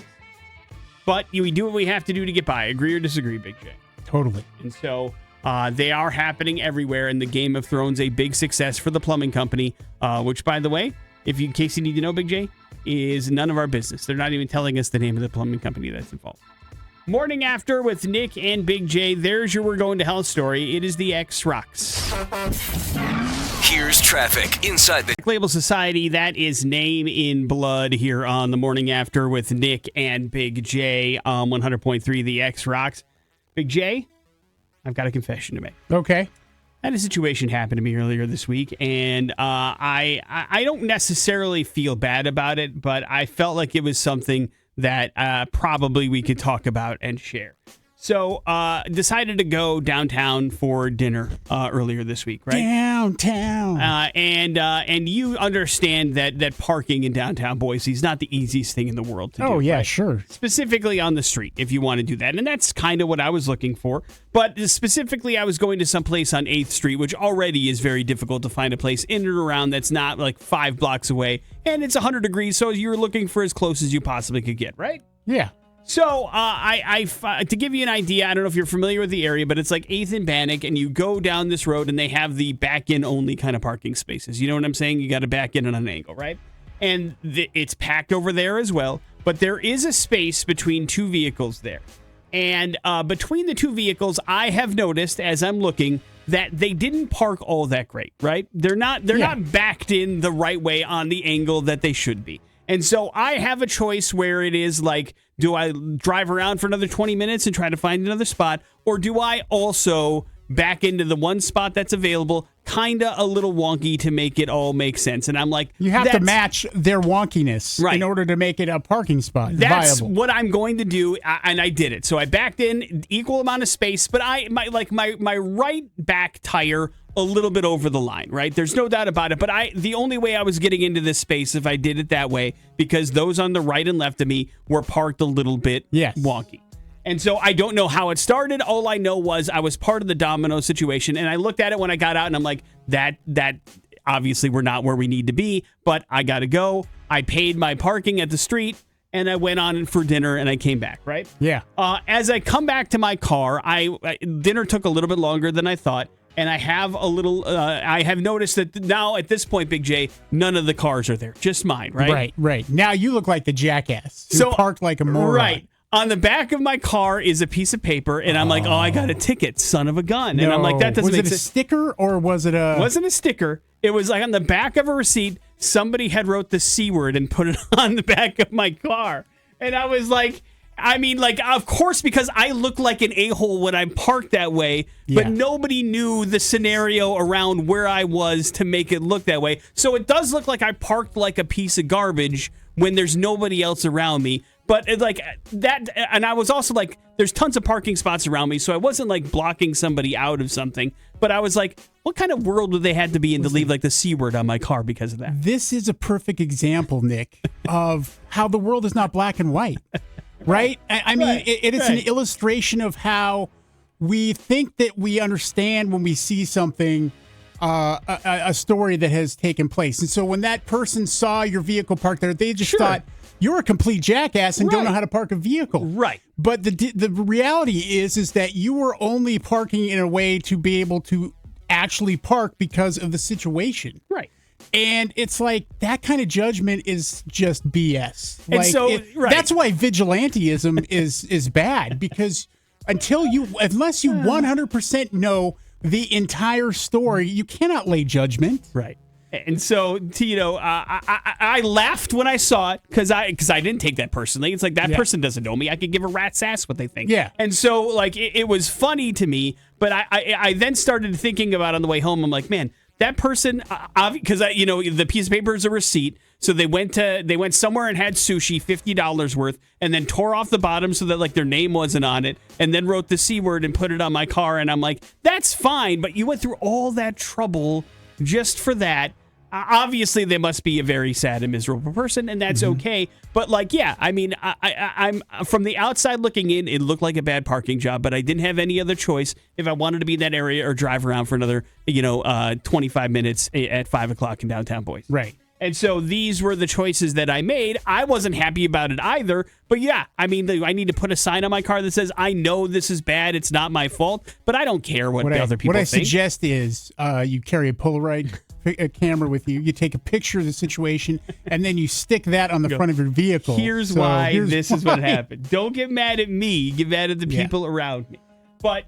Speaker 2: But we do what we have to do to get by. Agree or disagree, Big J?
Speaker 3: Totally.
Speaker 2: And so they are happening everywhere. And the Game of Thrones, a big success for the plumbing company, which, by the way, in case you need to know, Big J, is none of our business. They're not even telling us the name of the plumbing company that's involved. Morning After with Nick and Big J. There's your We're Going to Hell story. It is the X Rocks.
Speaker 6: Here's traffic inside the
Speaker 2: Label Society, that is Name in Blood here on the Morning After with Nick and Big J on 100.3 The X Rocks. Big J, I've got a confession to make.
Speaker 3: Okay.
Speaker 2: I had a situation happen to me earlier this week, and I don't necessarily feel bad about it, but I felt like it was something that probably we could talk about and share. So, decided to go downtown for dinner earlier this week, right?
Speaker 3: Downtown.
Speaker 2: And you understand that parking in downtown Boise is not the easiest thing in the world to do.
Speaker 3: Oh, yeah,
Speaker 2: right?
Speaker 3: sure.
Speaker 2: Specifically on the street, if you want to do that. And that's kind of what I was looking for. But specifically, I was going to some place on 8th Street, which already is very difficult to find a place in and around that's not like 5 blocks away. And it's 100 degrees, so you're looking for as close as you possibly could get, right?
Speaker 3: Yeah.
Speaker 2: So, to give you an idea, I don't know if you're familiar with the area, but it's like 8th and Bannock, and you go down this road, and they have the back-in only kind of parking spaces. You know what I'm saying? You got to back in on an angle, right? And it's packed over there as well, but there is a space between 2 vehicles there. And between the 2 vehicles, I have noticed as I'm looking that they didn't park all that great, right? They're not backed in the right way on the angle that they should be. And so I have a choice where it is like, do I drive around for another 20 minutes and try to find another spot? Or do I also back into the one spot that's available, kind of a little wonky to make it all make sense? And I'm like,
Speaker 3: you have to match their wonkiness in order to make it a parking spot
Speaker 2: That's
Speaker 3: viable.
Speaker 2: what I'm going to do, and I did it. So I backed in equal amount of space, but my right back tire a little bit over the line, right? There's no doubt about it. But the only way I was getting into this space if I did it that way, because those on the right and left of me were parked a little bit wonky. And so I don't know how it started. All I know was I was part of the domino situation, and I looked at it when I got out, and I'm like, that obviously we're not where we need to be, but I got to go. I paid my parking at the street, and I went on for dinner, and I came back, right?
Speaker 3: Yeah.
Speaker 2: As I come back to my car, dinner took a little bit longer than I thought. And I have I have noticed that now at this point, Big J, none of the cars are there, just mine, right?
Speaker 3: Right. Now you look like the jackass who parked like a moron.
Speaker 2: Right. On the back of my car is a piece of paper, and I'm like, oh, I got a ticket, son of a gun. And I'm like, that doesn't make sense.
Speaker 3: Was it a sticker or was it a...
Speaker 2: It wasn't a sticker. It was like on the back of a receipt, somebody had wrote the C word and put it on the back of my car. And I was like... of course, because I look like an a-hole when I'm parked that way, but nobody knew the scenario around where I was to make it look that way. So it does look like I parked like a piece of garbage when there's nobody else around me. But and I was also like, there's tons of parking spots around me, so I wasn't like blocking somebody out of something. But I was like, what kind of world would they have to be in to leave like the C word on my car because of that?
Speaker 3: This is a perfect example, Nick, of how the world is not black and white. Right? I mean, it is an illustration of how we think that we understand when we see something, a story that has taken place. And so when that person saw your vehicle parked there, they just thought, you're a complete jackass and don't know how to park a vehicle.
Speaker 2: Right.
Speaker 3: But the reality is that you were only parking in a way to be able to actually park because of the situation.
Speaker 2: Right.
Speaker 3: And it's like that kind of judgment is just BS.
Speaker 2: And so,
Speaker 3: that's why vigilantism is bad, because unless you 100% know the entire story, you cannot lay judgment.
Speaker 2: Right. And so, Tito, I laughed when I saw it because I didn't take that personally. It's like that person doesn't know me. I could give a rat's ass what they think.
Speaker 3: Yeah.
Speaker 2: And so, like, it was funny to me, but I then started thinking about it on the way home. I'm like, man, that person, because the piece of paper is a receipt. So they went somewhere and had sushi, $50 worth, and then tore off the bottom so that like their name wasn't on it, and then wrote the C word and put it on my car. And I'm like, that's fine, but you went through all that trouble just for that. Obviously, they must be a very sad and miserable person, and that's okay. But I'm from the outside looking in, it looked like a bad parking job, but I didn't have any other choice if I wanted to be in that area or drive around for another, 25 minutes at 5 o'clock in downtown Boise.
Speaker 3: Right.
Speaker 2: And so these were the choices that I made. I wasn't happy about it either. But yeah, I need to put a sign on my car that says, I know this is bad. It's not my fault. But I don't care what other people think.
Speaker 3: What I suggest is you carry a Polaroid camera with you. You take a picture of the situation, and then you stick that on the front of your vehicle.
Speaker 2: Here's why this is what happened. Don't get mad at me. Get mad at the people around me. But,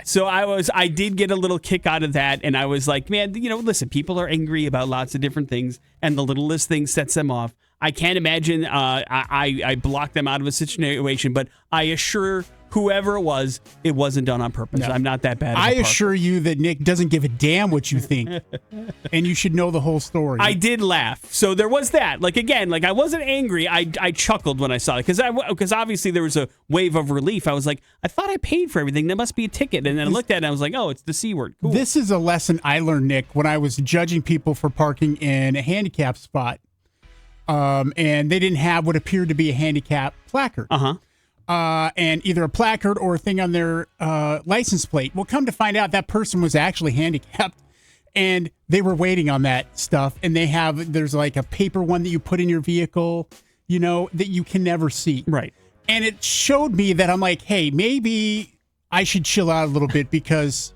Speaker 2: so I did get a little kick out of that, and I was like, man, listen, people are angry about lots of different things, and the littlest thing sets them off. I can't imagine I blocked them out of a situation, but I assure whoever it wasn't done on purpose.
Speaker 3: No.
Speaker 2: I'm not that bad.
Speaker 3: I assure you that Nick doesn't give a damn what you think, and you should know the whole story.
Speaker 2: I did laugh. So there was that. Like, again, like I wasn't angry. I chuckled when I saw it because obviously there was a wave of relief. I was like, I thought I paid for everything. There must be a ticket. And then I looked at it and I was like, oh, it's the C word. Cool.
Speaker 3: This is a lesson I learned, Nick, when I was judging people for parking in a handicap spot. And they didn't have what appeared to be a handicap placard. And either a placard or a thing on their license plate. Well, come to find out, that person was actually handicapped, and they were waiting on that stuff. And there's like a paper one that you put in your vehicle, that you can never see.
Speaker 2: Right.
Speaker 3: And it showed me that I'm like, hey, maybe I should chill out a little bit because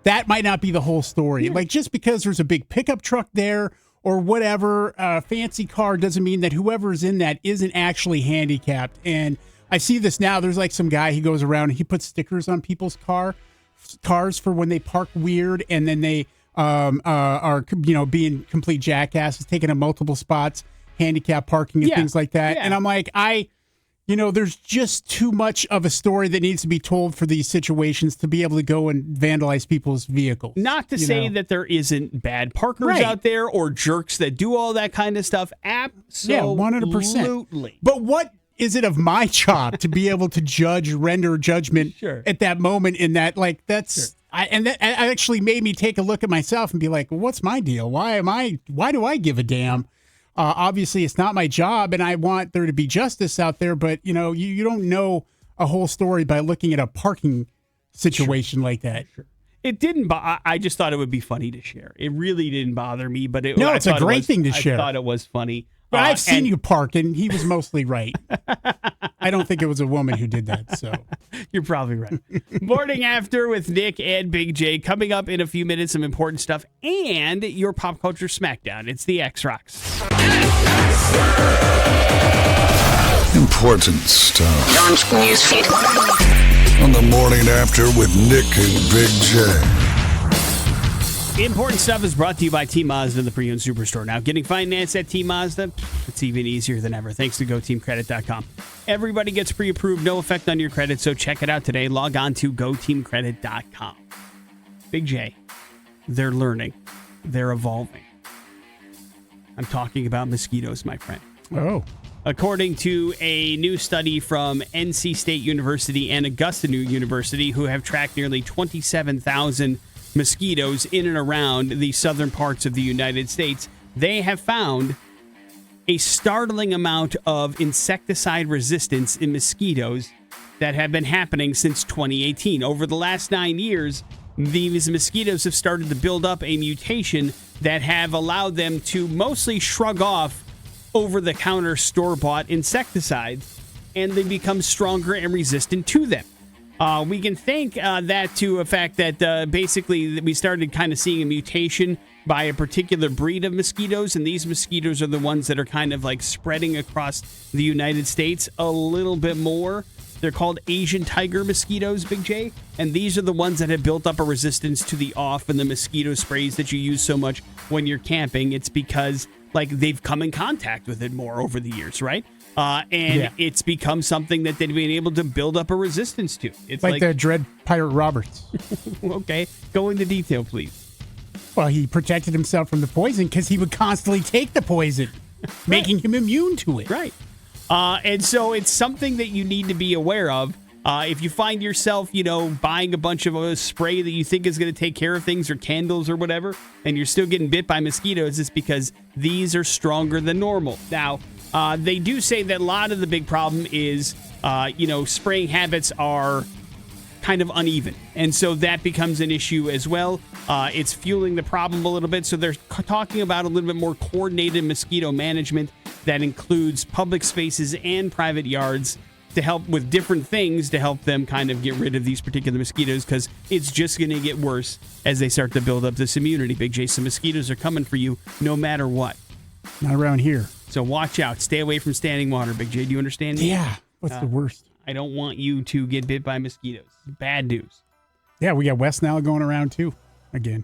Speaker 3: that might not be the whole story. Yeah. Like, just because there's a big pickup truck there or whatever, fancy car, doesn't mean that whoever's in that isn't actually handicapped. And I see this now. There's like some guy, he goes around and he puts stickers on people's cars for when they park weird, and then they are being complete jackasses, taking up multiple spots, handicap parking and things like that. Yeah. And I'm like, there's just too much of a story that needs to be told for these situations to be able to go and vandalize people's vehicles.
Speaker 2: Not to say that there isn't bad parkers out there or jerks that do all that kind of stuff. Absolutely.
Speaker 3: Yeah, 100%. But what is it of my job to be able to render judgment at that moment in that, like, that's... That actually made me take a look at myself and be like, well, what's my deal? Why do I give a damn? Obviously, it's not my job, and I want there to be justice out there. But, you don't know a whole story by looking at a parking situation like that. Sure.
Speaker 2: It didn't. I just thought it would be funny to share. It really didn't bother me, but
Speaker 3: it's a great thing to share.
Speaker 2: I thought it was funny.
Speaker 3: But I've seen you park, and he was mostly right. I don't think it was a woman who did that. So
Speaker 2: you're probably right. Morning After with Nick and Big J coming up in a few minutes. Some important stuff and your pop culture smackdown. It's the X Rocks.
Speaker 5: Important stuff. Launch newsfeed on the Morning After with Nick and Big J.
Speaker 2: Important stuff is brought to you by Team Mazda, the pre-owned superstore. Now, getting financed at Team Mazda, it's even easier than ever, thanks to GoTeamCredit.com. Everybody gets pre-approved, no effect on your credit, so check it out today. Log on to GoTeamCredit.com. Big J, they're learning. They're evolving. I'm talking about mosquitoes, my friend.
Speaker 3: Oh.
Speaker 2: According to a new study from NC State University and Augusta University, who have tracked nearly 27,000 mosquitoes in and around the southern parts of the United States, they have found a startling amount of insecticide resistance in mosquitoes that have been happening since 2018. Over the last 9 years, these mosquitoes have started to build up a mutation that have allowed them to mostly shrug off over-the-counter store-bought insecticides, and they become stronger and resistant to them. We can thank that to a fact that basically we started kind of seeing a mutation by a particular breed of mosquitoes, and these mosquitoes are the ones that are kind of like spreading across the United States a little bit more. They're called Asian tiger mosquitoes, Big J, and these are the ones that have built up a resistance to the off and the mosquito sprays that you use so much when you're camping. It's because like they've come in contact with it more over the years, right? It's become something that they've been able to build up a resistance to. It's
Speaker 3: like the Dread Pirate Roberts.
Speaker 2: Okay, go into detail, please.
Speaker 3: Well, he protected himself from the poison because he would constantly take the poison, making him immune to it.
Speaker 2: Right. And so it's something that you need to be aware of. If you find yourself, buying a bunch of a spray that you think is going to take care of things or candles or whatever, and you're still getting bit by mosquitoes, it's because these are stronger than normal. Now, they do say that a lot of the big problem is, spraying habits are kind of uneven. And so that becomes an issue as well. It's fueling the problem a little bit. So they're talking about a little bit more coordinated mosquito management that includes public spaces and private yards to help with different things to help them kind of get rid of these particular mosquitoes, because it's just going to get worse as they start to build up this immunity. Big J, some mosquitoes are coming for you no matter what.
Speaker 3: Not around here.
Speaker 2: So watch out. Stay away from standing water, Big J. Do you understand me?
Speaker 3: Yeah. What's the worst?
Speaker 2: I don't want you to get bit by mosquitoes. Bad news.
Speaker 3: Yeah, we got West now going around too. Again.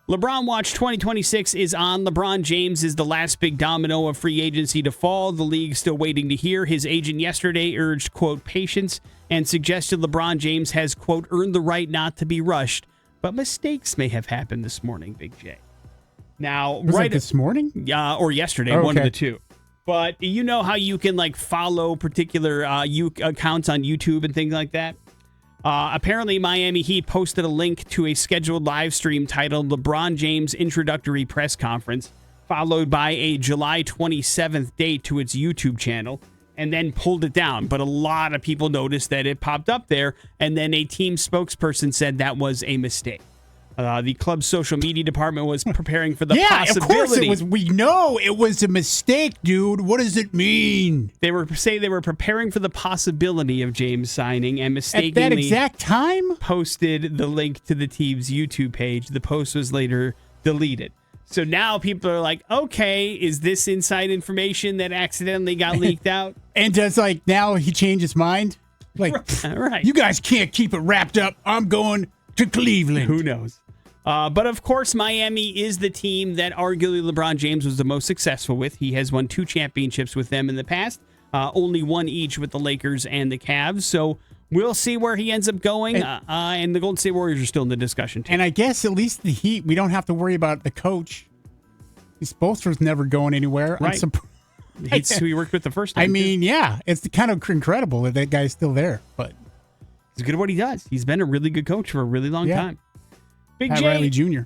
Speaker 2: LeBron Watch 2026 is on. LeBron James is the last big domino of free agency to fall. The league still waiting to hear. His agent yesterday urged, quote, patience and suggested LeBron James has, quote, earned the right not to be rushed. But mistakes may have happened this morning, Big J. Now,
Speaker 3: was right this morning?
Speaker 2: Or yesterday, one of the two. But you know how you can like follow particular accounts on YouTube and things like that? Apparently, Miami Heat posted a link to a scheduled live stream titled LeBron James Introductory Press Conference, followed by a July 27th date to its YouTube channel, and then pulled it down. But a lot of people noticed that it popped up there, and then a team spokesperson said that was a mistake. The club's social media department was preparing for the possibility.
Speaker 3: Of course it was. We know it was a mistake, dude. What does it mean?
Speaker 2: They were preparing for the possibility of James signing and mistakenly
Speaker 3: at that exact time
Speaker 2: posted the link to the team's YouTube page. The post was later deleted. So now people are like, okay, is this inside information that accidentally got leaked out?
Speaker 3: And does now he changed his mind?
Speaker 2: Right.
Speaker 3: You guys can't keep it wrapped up. I'm going to Cleveland.
Speaker 2: Who knows? But of course, Miami is the team that arguably LeBron James was the most successful with. He has won 2 championships with them in the past, only one each with the Lakers and the Cavs. So we'll see where he ends up going. And the Golden State Warriors are still in the discussion, too.
Speaker 3: And I guess at least the Heat, we don't have to worry about the coach. Spoelstra's never going anywhere.
Speaker 2: Right. He's who he worked with the first time.
Speaker 3: I mean, yeah, it's kind of incredible that guy's still there. But
Speaker 2: he's good at what he does. He's been a really good coach for a really long time. Big
Speaker 3: Pat
Speaker 2: J,
Speaker 3: Riley Jr.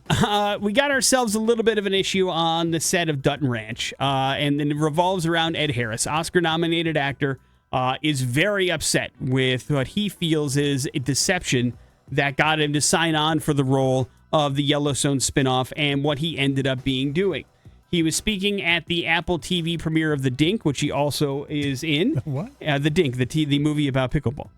Speaker 2: We got ourselves a little bit of an issue on the set of Dutton Ranch, and it revolves around Ed Harris, Oscar-nominated actor, is very upset with what he feels is a deception that got him to sign on for the role of the Yellowstone spinoff and what he ended up doing. He was speaking at the Apple TV premiere of The Dink, which he also is in.
Speaker 3: What?
Speaker 2: The Dink, the movie about pickleball.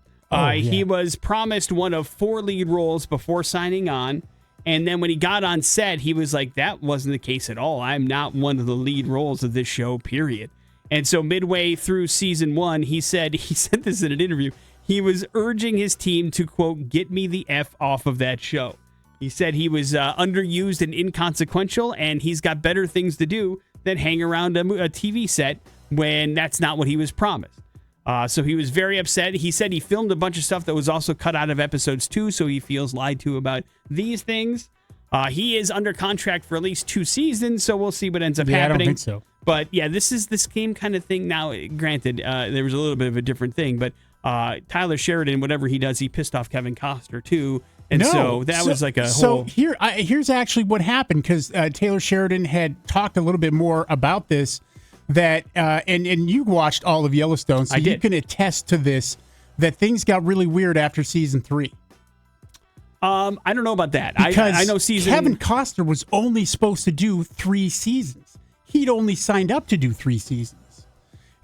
Speaker 2: He was promised one of 4 lead roles before signing on. And then when he got on set, he was like, that wasn't the case at all. I'm not one of the lead roles of this show, period. And so midway through season 1, he said this in an interview, he was urging his team to, quote, get me the F off of that show. He said he was underused and inconsequential, and he's got better things to do than hang around a TV set when that's not what he was promised. So he was very upset. He said he filmed a bunch of stuff that was also cut out of episodes 2, so he feels lied to about these things. He is under contract for at least 2 seasons, so we'll see what ends up happening.
Speaker 3: I don't think so.
Speaker 2: But yeah, this is the same kind of thing now. Granted, there was a little bit of a different thing, but Tyler Sheridan, whatever he does, he pissed off Kevin Costner too. And so that was like a whole...
Speaker 3: So here's actually what happened, because Taylor Sheridan had talked a little bit more about this, that and you watched all of Yellowstone, so you can attest to this, that things got really weird after season 3.
Speaker 2: I don't know about that.
Speaker 3: Because
Speaker 2: I know
Speaker 3: Kevin Costner was only supposed to do 3 seasons. He'd only signed up to do 3 seasons.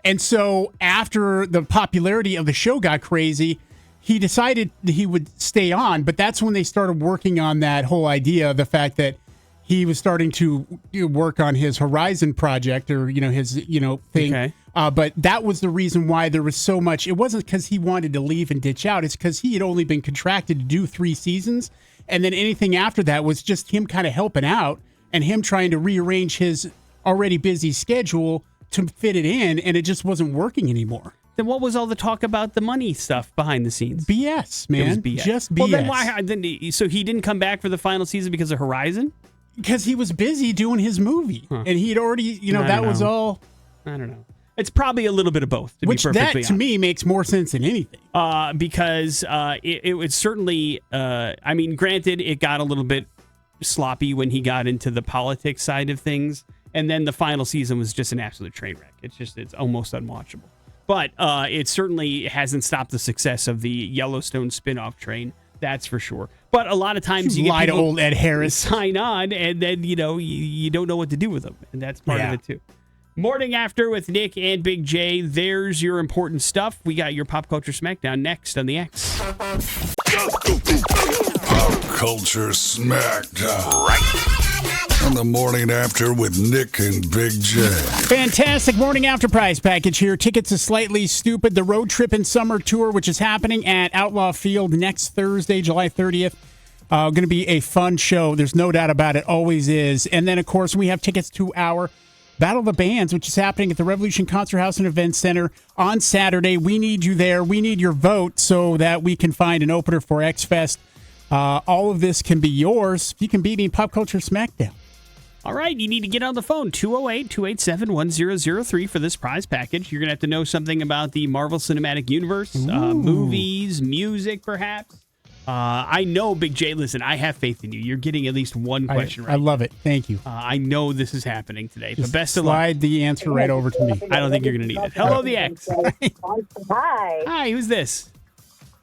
Speaker 3: And so after the popularity of the show got crazy, he decided he would stay on, but that's when they started working on that whole idea, the fact that he was starting to work on his Horizon project, or his thing.
Speaker 2: Okay.
Speaker 3: But that was the reason why there was so much. It wasn't because he wanted to leave and ditch out. It's because he had only been contracted to do 3 seasons, and then anything after that was just him kind of helping out and him trying to rearrange his already busy schedule to fit it in, and it just wasn't working anymore.
Speaker 2: Then what was all the talk about the money stuff behind the scenes?
Speaker 3: BS, man.
Speaker 2: It was BS.
Speaker 3: Just BS.
Speaker 2: Well, then why? So he didn't come back for the final season because of Horizon?
Speaker 3: Because he was busy doing his movie, and he'd already, that was all.
Speaker 2: I don't know. It's probably a little bit of both, to
Speaker 3: Which
Speaker 2: be perfectly
Speaker 3: that,
Speaker 2: honest.
Speaker 3: to me, makes more sense than anything.
Speaker 2: Because it was certainly, granted, it got a little bit sloppy when he got into the politics side of things, and then the final season was just an absolute train wreck. It's almost unwatchable. But it certainly hasn't stopped the success of the Yellowstone spinoff train. That's for sure. But a lot of times you get
Speaker 3: lie to
Speaker 2: people
Speaker 3: old Ed Harris,
Speaker 2: sign on, and then you don't know what to do with them, and that's part of it too. Morning After with Nick and Big J. There's your important stuff. We got your Pop Culture Smackdown next on the X.
Speaker 5: Pop Culture Smackdown. Right. On the Morning After with Nick and Big J.
Speaker 3: Fantastic Morning After prize package here. Tickets to Slightly Stupid, the Road Trip and Summer Tour, which is happening at Outlaw Field next Thursday, July 30th. Going to be a fun show. There's no doubt about it. Always is. And then, of course, we have tickets to our Battle of the Bands, which is happening at the Revolution Concert House and Event Center on Saturday. We need you there. We need your vote so that we can find an opener for X Fest. All of this can be yours if you can beat me in Pop Culture Smackdown.
Speaker 2: All right, you need to get on the phone, 208-287-1003 for this prize package. You're going to have to know something about the Marvel Cinematic Universe, movies, music, perhaps. I know, Big J, listen, I have faith in you. You're getting at least one question right.
Speaker 3: I love it. Thank you.
Speaker 2: I know this is happening today.
Speaker 3: Just
Speaker 2: but best of luck.
Speaker 3: Slide the answer right over to me.
Speaker 2: I don't think you're going to need it. Hello, the X.
Speaker 7: Hi.
Speaker 2: Hi, who's this?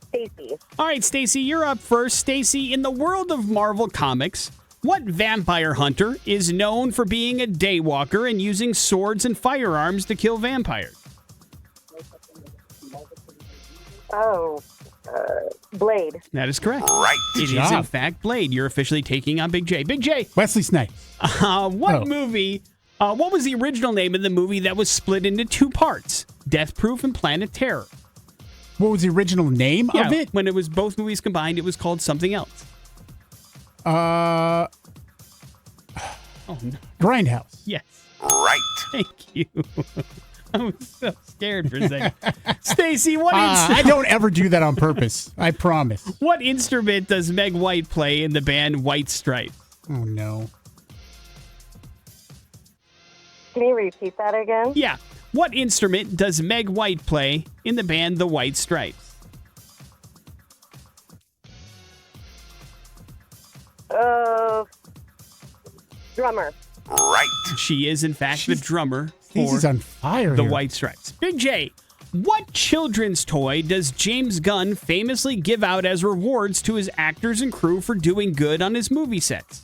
Speaker 7: Stacy.
Speaker 2: All right, Stacy, you're up first. Stacy, in the world of Marvel Comics, what vampire hunter is known for being a daywalker and using swords and firearms to kill vampires?
Speaker 7: Blade.
Speaker 2: That is correct.
Speaker 6: Right.
Speaker 2: It is, in fact, Blade. You're officially taking on Big J. Big J.
Speaker 3: Wesley Snipes.
Speaker 2: What was the original name of the movie that was split into two parts? Death Proof and Planet Terror.
Speaker 3: What was the original name of it?
Speaker 2: When it was both movies combined, it was called something else.
Speaker 3: Oh, no. Grindhouse.
Speaker 2: Yes.
Speaker 6: Right.
Speaker 2: Thank you. I was so scared for a second. Stacy,
Speaker 3: I don't ever do that on purpose. I promise.
Speaker 2: What instrument does Meg White play in the band White Stripes?
Speaker 3: Oh, no.
Speaker 7: Can you repeat that again?
Speaker 2: Yeah. What instrument does Meg White play in the band The White Stripes?
Speaker 7: Drummer.
Speaker 6: Right.
Speaker 2: She is, in fact, the drummer for
Speaker 3: Stacey's on fire
Speaker 2: The
Speaker 3: here.
Speaker 2: White Stripes. Big J, what children's toy does James Gunn famously give out as rewards to his actors and crew for doing good on his movie sets?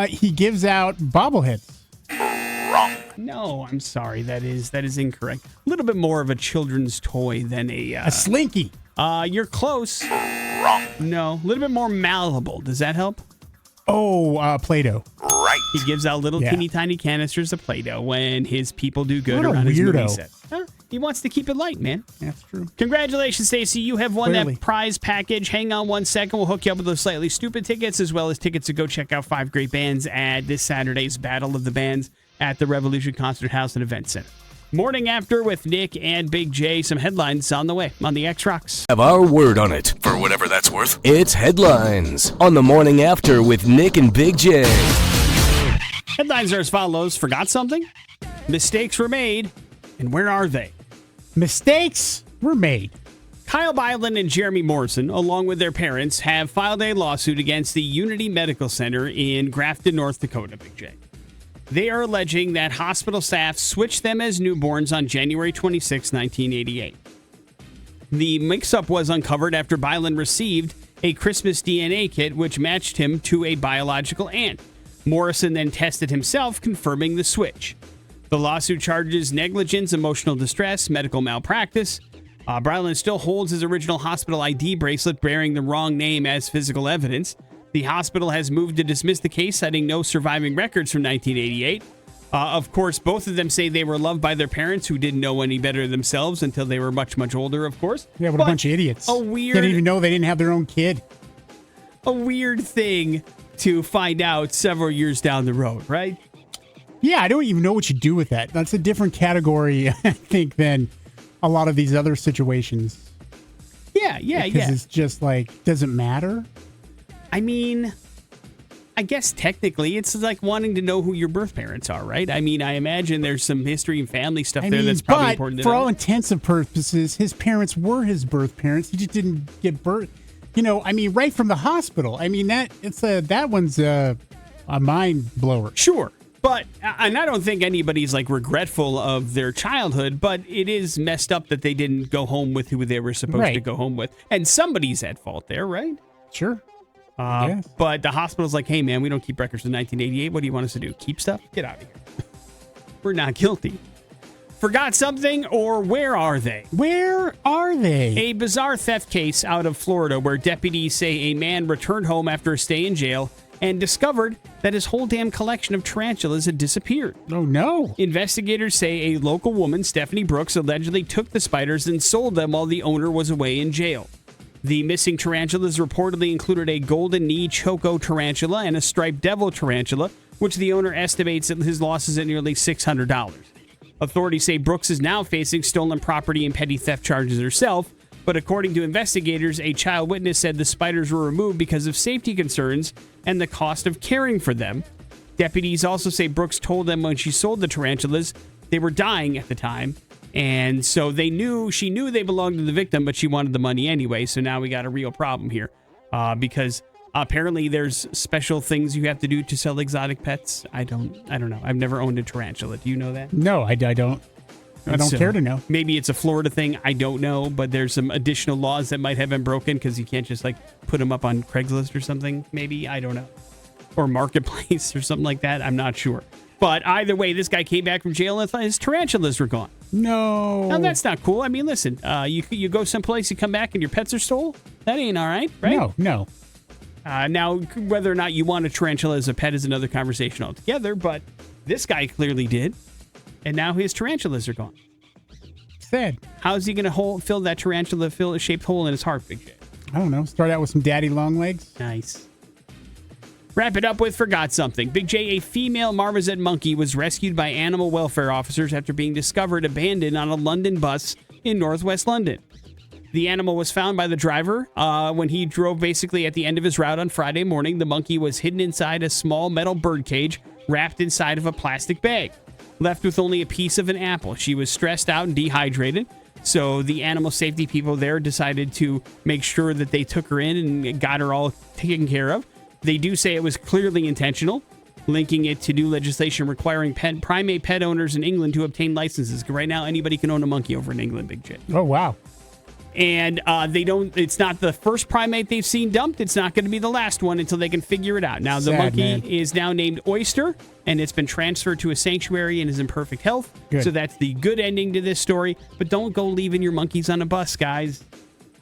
Speaker 3: He gives out bobbleheads.
Speaker 6: Wrong.
Speaker 2: No, I'm sorry. That is incorrect. A little bit more of a children's toy than
Speaker 3: A slinky.
Speaker 2: You're close.
Speaker 6: Wrong.
Speaker 2: No, a little bit more malleable. Does that help?
Speaker 3: Oh, Play-Doh.
Speaker 6: Right.
Speaker 2: He gives out little teeny tiny canisters of Play-Doh when his people do good
Speaker 3: What a
Speaker 2: around his movie
Speaker 3: weirdo.
Speaker 2: sets. Huh? He wants to keep it light, man.
Speaker 3: That's true.
Speaker 2: Congratulations, Stacey. You have won
Speaker 3: Clearly.
Speaker 2: that prize package. Hang on 1 second. We'll hook you up with those slightly stupid tickets as well as tickets to go check out 5 great bands at this Saturday's Battle of the Bands at the Revolution Concert House and Event Center. Morning After with Nick and Big J. Some headlines on the way on the X Rocks.
Speaker 1: Have our word on it.
Speaker 6: For whatever that's worth.
Speaker 1: It's headlines on the Morning After with Nick and Big J.
Speaker 2: Headlines are as follows. Forgot something? Mistakes were made. And where are they?
Speaker 3: Mistakes were made.
Speaker 2: Kyle Byland and Jeremy Morrison, along with their parents, have filed a lawsuit against the Unity Medical Center in Grafton, North Dakota, Big J. They are alleging that hospital staff switched them as newborns on January 26, 1988. The mix-up was uncovered after Byland received a Christmas DNA kit which matched him to a biological aunt. Morrison then tested himself, confirming the switch. The lawsuit charges negligence, emotional distress, medical malpractice. Byland still holds his original hospital ID bracelet bearing the wrong name as physical evidence. The hospital has moved to dismiss the case, citing no surviving records from 1988. Of course, both of them say they were loved by their parents who didn't know any better themselves until they were much, much older, of course.
Speaker 3: Yeah, what
Speaker 2: But
Speaker 3: a bunch of idiots.
Speaker 2: A weird,
Speaker 3: Didn't even know they didn't have their own kid.
Speaker 2: a weird thing to find out several years down the road, right?
Speaker 3: Yeah, I don't even know what you do with that. That's a different category, I think, than a lot of these other situations.
Speaker 2: Yeah.
Speaker 3: Because it's just like, does it matter?
Speaker 2: I mean, I guess technically it's like wanting to know who your birth parents are, right? I mean, I imagine there's some history and family stuff there that's probably
Speaker 3: but
Speaker 2: important to
Speaker 3: for
Speaker 2: know.
Speaker 3: all intents and purposes, his parents were his birth parents. He just didn't get birth. You know, I mean, right from the hospital. I mean, that one's a mind blower.
Speaker 2: Sure. But, and I don't think anybody's like regretful of their childhood, but it is messed up that they didn't go home with who they were supposed to go home with. And somebody's at fault there, right?
Speaker 3: Sure. Yes.
Speaker 2: But the hospital's like, hey, man, we don't keep records from 1988. What do you want us to do? Keep stuff? Get out of here. We're not guilty. Forgot something, or where are they?
Speaker 3: Where are they?
Speaker 2: A bizarre theft case out of Florida where deputies say a man returned home after a stay in jail and discovered that his whole damn collection of tarantulas had disappeared.
Speaker 3: Oh, no.
Speaker 2: Investigators say a local woman, Stephanie Brooks, allegedly took the spiders and sold them while the owner was away in jail. The missing tarantulas reportedly included a golden knee choco tarantula and a striped devil tarantula, which the owner estimates his losses at nearly $600. Authorities say Brooks is now facing stolen property and petty theft charges herself, but according to investigators, a child witness said the spiders were removed because of safety concerns and the cost of caring for them. Deputies also say Brooks told them when she sold the tarantulas they were dying at the time, and so she knew they belonged to the victim, but she wanted the money anyway. So now we got a real problem here, because apparently there's special things you have to do to sell exotic pets. I don't know. I've never owned a tarantula. Do you know that?
Speaker 3: No, I don't. I don't care to know.
Speaker 2: Maybe it's a Florida thing. I don't know, but there's some additional laws that might have been broken because you can't just put them up on Craigslist or something. Maybe, I don't know, or Marketplace or something like that. I'm not sure. But either way, this guy came back from jail and his tarantulas were gone.
Speaker 3: No.
Speaker 2: Now, that's not cool. I mean, listen, you go someplace, you come back, and your pets are stolen? That ain't all right, right?
Speaker 3: No.
Speaker 2: Now, whether or not you want a tarantula as a pet is another conversation altogether, but this guy clearly did, and now his tarantulas are gone.
Speaker 3: Sad.
Speaker 2: How's he going to fill that tarantula-shaped hole in his heart, Big J?
Speaker 3: I don't know. Start out with some daddy long legs.
Speaker 2: Nice. Wrap it up with Forgot Something. Big J, a female marmoset monkey was rescued by animal welfare officers after being discovered abandoned on a London bus in northwest London. The animal was found by the driver when he drove basically at the end of his route on Friday morning. The monkey was hidden inside a small metal bird cage wrapped inside of a plastic bag, left with only a piece of an apple. She was stressed out and dehydrated, so the animal safety people there decided to make sure that they took her in and got her all taken care of. They do say it was clearly intentional, linking it to new legislation requiring primate pet owners in England to obtain licenses. Right now, anybody can own a monkey over in England, Big J.
Speaker 3: Oh, wow.
Speaker 2: And it's not the first primate they've seen dumped. It's not going to be the last one until they can figure it out. Now, the monkey is now named Oyster, and it's been transferred to a sanctuary and is in perfect health.
Speaker 3: Good.
Speaker 2: So that's the good ending to this story. But don't go leaving your monkeys on a bus, guys.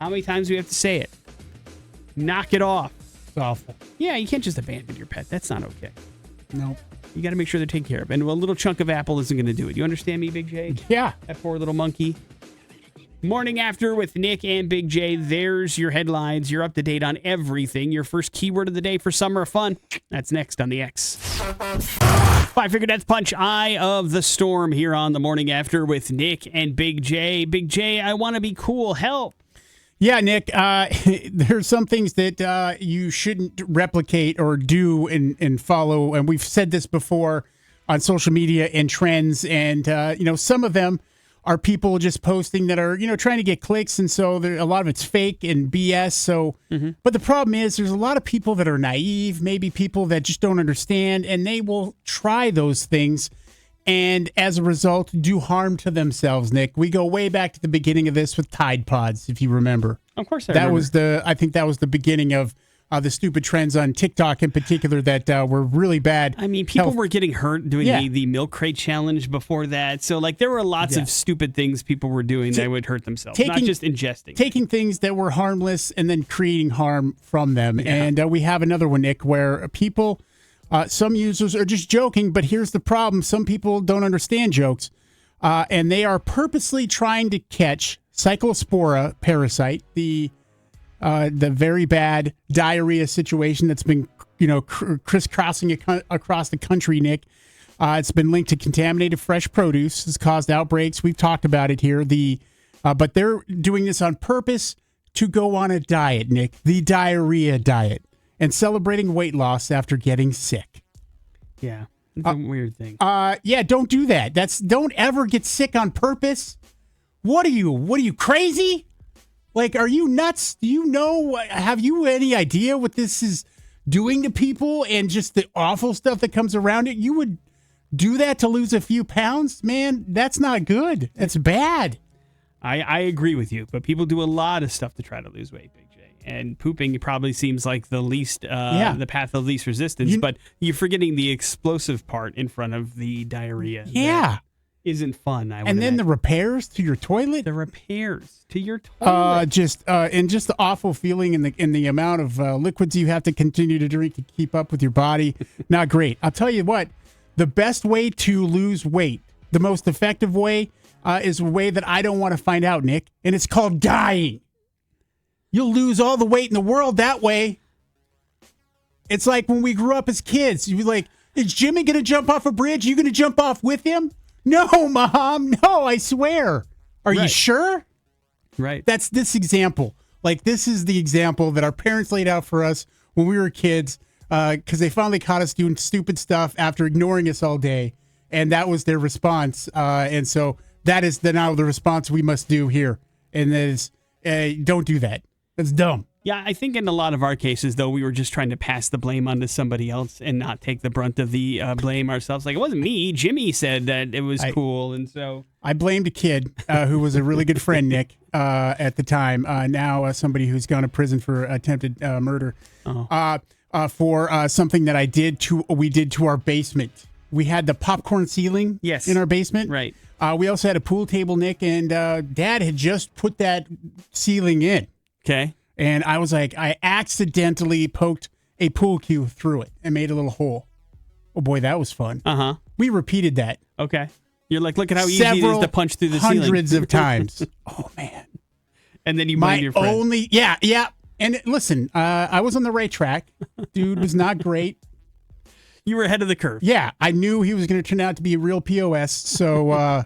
Speaker 2: How many times do we have to say it? Knock it off.
Speaker 3: It's awful.
Speaker 2: Yeah, you can't just abandon your pet. That's not okay.
Speaker 3: Nope.
Speaker 2: You got to make sure they're taken care of. And a little chunk of apple isn't going to do it. You understand me, Big J?
Speaker 3: Yeah.
Speaker 2: That poor little monkey. Morning After with Nick and Big J. There's your headlines. You're up to date on everything. Your first keyword of the day for summer fun. That's next on the X. Five-Finger Death Punch, Eye of the Storm here on the Morning After with Nick and Big J. Big J, I want to be cool. Help.
Speaker 3: Yeah, Nick, there's some things that you shouldn't replicate or do and follow. And we've said this before on social media and trends. And, some of them are people just posting that are, trying to get clicks. And so a lot of it's fake and BS. So, But the problem is there's a lot of people that are naive, maybe people that just don't understand, and they will try those things. And as a result, do harm to themselves, Nick. We go way back to the beginning of this with Tide Pods, if you remember.
Speaker 2: Of course I remember.
Speaker 3: I think that was the beginning of the stupid trends on TikTok in particular that were really bad.
Speaker 2: I mean, people were getting hurt doing the milk crate challenge before that. So, there were lots of stupid things people were doing that would hurt themselves, not just ingesting.
Speaker 3: Taking things that were harmless and then creating harm from them. Yeah. And we have another one, Nick, where people... some users are just joking, but here's the problem. Some people don't understand jokes, and they are purposely trying to catch Cyclospora parasite, the very bad diarrhea situation that's been, crisscrossing across the country, Nick. It's been linked to contaminated fresh produce. It's caused outbreaks. We've talked about it here. But they're doing this on purpose to go on a diet, Nick, the diarrhea diet, and celebrating weight loss after getting sick.
Speaker 2: Yeah, it's a weird thing.
Speaker 3: Don't do that. Don't ever get sick on purpose. What are you, crazy? Are you nuts? Do you know, have you any idea what this is doing to people and just the awful stuff that comes around it? You would do that to lose a few pounds? Man, that's not good. That's bad.
Speaker 2: I agree with you, but people do a lot of stuff to try to lose weight, Big J. And pooping probably seems like the least, the path of least resistance, but you're forgetting the explosive part in front of the diarrhea.
Speaker 3: Yeah.
Speaker 2: Isn't fun.
Speaker 3: And then the repairs to your toilet.
Speaker 2: The repairs to your toilet.
Speaker 3: Just the awful feeling in the amount of liquids you have to continue to drink to keep up with your body. Not great. I'll tell you what, the best way to lose weight, the most effective way, is a way that I don't want to find out, Nick, and it's called dying. You'll lose all the weight in the world that way. It's like when we grew up as kids. You'd be like, is Jimmy going to jump off a bridge? You going to jump off with him? No, Mom. No, I swear. Are you sure?
Speaker 2: Right.
Speaker 3: That's this example. Like, this is the example that our parents laid out for us when we were kids, because they finally caught us doing stupid stuff after ignoring us all day. And that was their response. And so that is now the response we must do here. And that is, don't do that. That's dumb.
Speaker 2: Yeah, I think in a lot of our cases, though, we were just trying to pass the blame onto somebody else and not take the brunt of the blame ourselves. Like, it wasn't me. Jimmy said that it was cool, and so...
Speaker 3: I blamed a kid who was a really good friend, Nick, at the time. Now somebody who's gone to prison for attempted murder for something that we did to our basement. We had the popcorn ceiling in our basement.
Speaker 2: Right.
Speaker 3: We also had a pool table, Nick, and Dad had just put that ceiling in.
Speaker 2: Okay.
Speaker 3: And I was like, I accidentally poked a pool cue through it and made a little hole. Oh, boy, that was fun.
Speaker 2: Uh-huh.
Speaker 3: We repeated that.
Speaker 2: Okay. You're like, look at how easy it is to punch through the ceiling.
Speaker 3: Hundreds of times. Oh, man.
Speaker 2: And then you blame your friend.
Speaker 3: Yeah. And listen, I was on the right track. Dude was not great.
Speaker 2: You were ahead of the curve.
Speaker 3: Yeah, I knew he was going to turn out to be a real POS, so I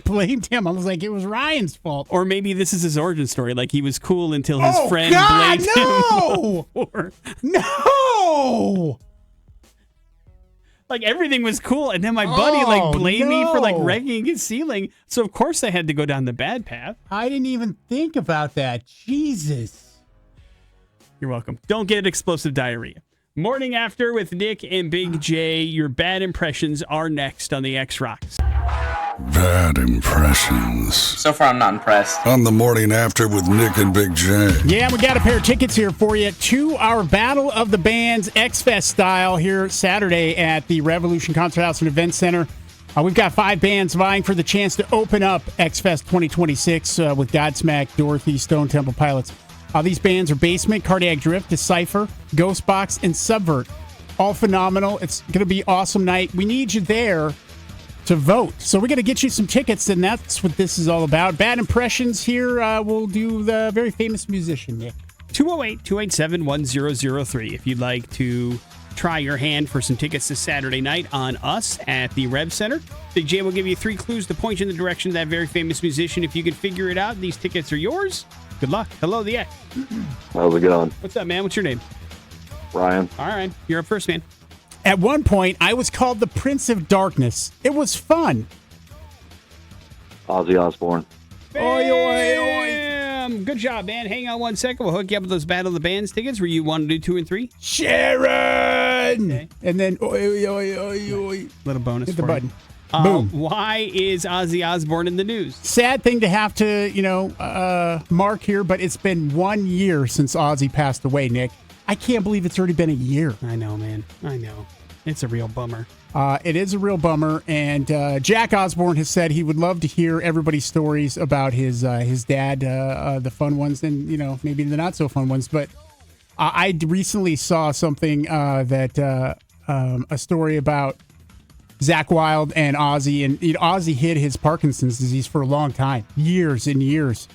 Speaker 3: blamed him. I was like, it was Ryan's fault.
Speaker 2: Or maybe this is his origin story. Like, he was cool until his friend blamed him.
Speaker 3: No!
Speaker 2: Like, everything was cool, and then my buddy blamed me for wrecking his ceiling. So of course I had to go down the bad path.
Speaker 3: I didn't even think about that. Jesus.
Speaker 2: You're welcome. Don't get explosive diarrhea. Morning After with Nick and Big J. Your bad impressions are next on the X-Rocks.
Speaker 5: Bad impressions.
Speaker 8: So far, I'm not impressed.
Speaker 5: On the Morning After with Nick and Big J.
Speaker 3: Yeah, we got a pair of tickets here for you to our Battle of the Bands X-Fest style here Saturday at the Revolution Concert House and Event Center. We've got 5 bands vying for the chance to open up X-Fest 2026 with Godsmack, Dorothy, Stone Temple Pilots. These bands are Basement, Cardiac Drift, Decipher, Ghostbox, and Subvert. All phenomenal. It's going to be an awesome night. We need you there to vote. So we're going to get you some tickets, and that's what this is all about. Bad impressions here. We'll do the very famous musician, Nick.
Speaker 2: 208-287-1003 if you'd like to try your hand for some tickets this Saturday night on us at the Rev Center. Big J will give you 3 clues to point you in the direction of that very famous musician. If you can figure it out, these tickets are yours. Good luck. Hello, the X.
Speaker 9: How's it going?
Speaker 2: What's up, man? What's your name?
Speaker 9: Ryan.
Speaker 2: All right. You're up first, man.
Speaker 3: At one point, I was called the Prince of Darkness. It was fun.
Speaker 9: Ozzy Osbourne.
Speaker 2: Bam! Good job, man. Hang on 1 second. We'll hook you up with those Battle of the Bands tickets where you want to do 2 and 3.
Speaker 3: Sharon!
Speaker 2: Okay.
Speaker 3: And then,
Speaker 2: Little bonus
Speaker 3: hit the
Speaker 2: for
Speaker 3: button.
Speaker 2: you.
Speaker 3: Boom.
Speaker 2: Why is Ozzy Osbourne in the news?
Speaker 3: Sad thing to have to, mark here, but it's been 1 year since Ozzy passed away, Nick. I can't believe it's already been a year.
Speaker 2: I know, man. I know. It's a real bummer.
Speaker 3: It is a real bummer, and Jack Osbourne has said he would love to hear everybody's stories about his dad, the fun ones, and maybe the not so fun ones. But I recently saw something a story about Zakk Wylde and Ozzy, and Ozzy hid his Parkinson's disease for a long time, years and years,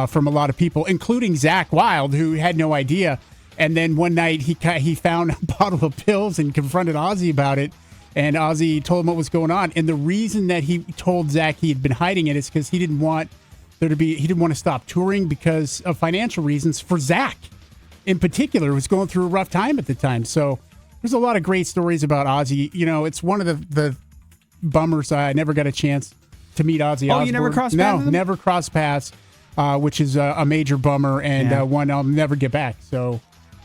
Speaker 3: from a lot of people, including Zakk Wylde, who had no idea. And then one night he found a bottle of pills and confronted Ozzy about it. And Ozzy told him what was going on. And the reason that he told Zakk he had been hiding it is because he didn't want to stop touring because of financial reasons for Zakk in particular, who was going through a rough time at the time. So there's a lot of great stories about Ozzy. It's one of the bummers. I never got a chance to meet Ozzy Osbourne.
Speaker 2: Oh, you never crossed paths with him?
Speaker 3: Never crossed paths, which is a major bummer and one I'll never get back. So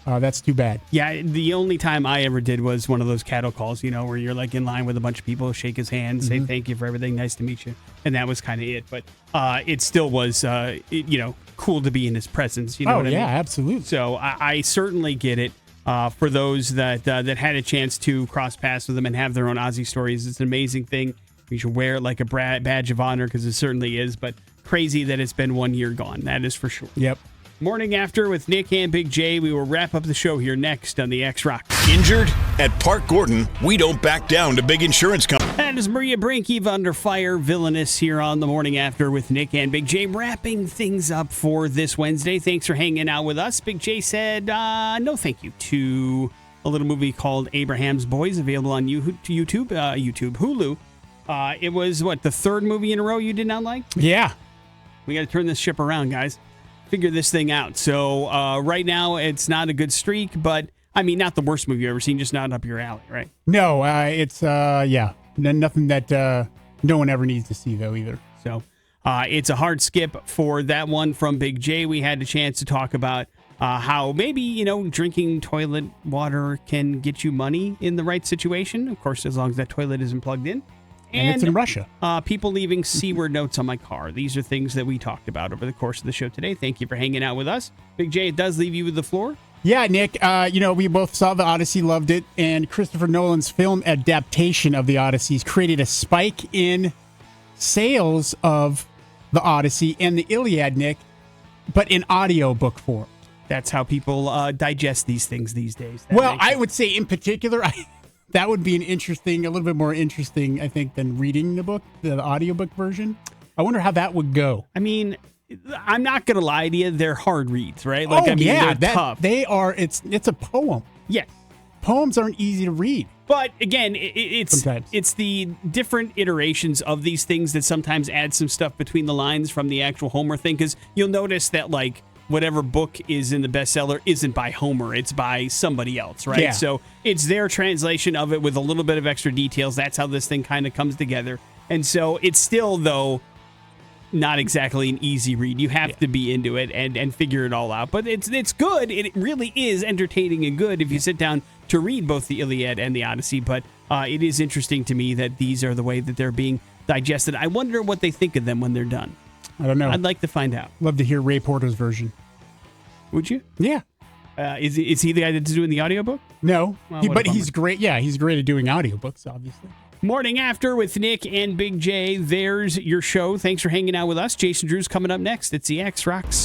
Speaker 3: that's too bad.
Speaker 2: Yeah, the only time I ever did was one of those cattle calls, where you're like in line with a bunch of people, shake his hand, say thank you for everything, nice to meet you. And that was kind of it. But it still was, cool to be in his presence. You know what I mean?
Speaker 3: Absolutely.
Speaker 2: So I certainly get it. For those that had a chance to cross paths with them and have their own Ozzy stories, it's an amazing thing. You should wear it like a badge of honor because it certainly is. But crazy that it's been 1 year gone. That is for sure.
Speaker 3: Yep.
Speaker 2: Morning After with Nick and Big J. We will wrap up the show here next on the X-Rocks.
Speaker 10: Injured? At Park Gordon, we don't back down to big insurance companies.
Speaker 2: that is Maria Brink, Eva Under Fire, Villainous here on the Morning After with Nick and Big J, wrapping things up for this Wednesday. Thanks for hanging out with us. Big J said no thank you to a little movie called Abraham's Boys, available on YouTube, Hulu. It was, the third movie in a row you did not like?
Speaker 3: Yeah.
Speaker 2: We got to turn this ship around, guys. Figure this thing out. So right now, it's not a good streak, but, not the worst movie you've ever seen, just not up your alley, right?
Speaker 3: No, it's, nothing that no one ever needs to see, though, either.
Speaker 2: So it's a hard skip for that one from Big J. We had a chance to talk about how maybe, drinking toilet water can get you money in the right situation. Of course, as long as that toilet isn't plugged in.
Speaker 3: And it's in Russia.
Speaker 2: People leaving C-word notes on my car. These are things that we talked about over the course of the show today. Thank you for hanging out with us. Big J, it does leave you with the floor.
Speaker 3: Yeah, Nick, we both saw The Odyssey, loved it, and Christopher Nolan's film adaptation of The Odyssey has created a spike in sales of The Odyssey and the Iliad, Nick, but in audiobook form.
Speaker 2: That's how people digest these things these days.
Speaker 3: I would say in particular, that would be a little bit more interesting, I think, than reading the book, the audiobook version. I wonder how that would go.
Speaker 2: I'm not going to lie to you. They're hard reads, right?
Speaker 3: They're
Speaker 2: tough.
Speaker 3: They are. It's a poem.
Speaker 2: Yes.
Speaker 3: Poems aren't easy to read.
Speaker 2: But again, it's the different iterations of these things that sometimes add some stuff between the lines from the actual Homer thing. Because you'll notice that, whatever book is in the bestseller isn't by Homer. It's by somebody else, right?
Speaker 3: Yeah.
Speaker 2: So it's their translation of it with a little bit of extra details. That's how this thing kind of comes together. And so it's still, though, not exactly an easy read. You have to be into it and figure it all out. But it's good. It really is entertaining and good if you sit down to read both the Iliad and the Odyssey. But it is interesting to me that these are the way that they're being digested. I wonder what they think of them when they're done.
Speaker 3: I don't know.
Speaker 2: I'd like to find out.
Speaker 3: Love to hear Ray Porter's version.
Speaker 2: Would you?
Speaker 3: Yeah.
Speaker 2: Is he the guy that's doing the audiobook?
Speaker 3: No.
Speaker 2: Well,
Speaker 3: but he's great. Yeah, he's great at doing audiobooks, obviously.
Speaker 2: Morning After with Nick and Big J. There's your show. Thanks for hanging out with us. Jason Drew's coming up next. It's the X Rocks.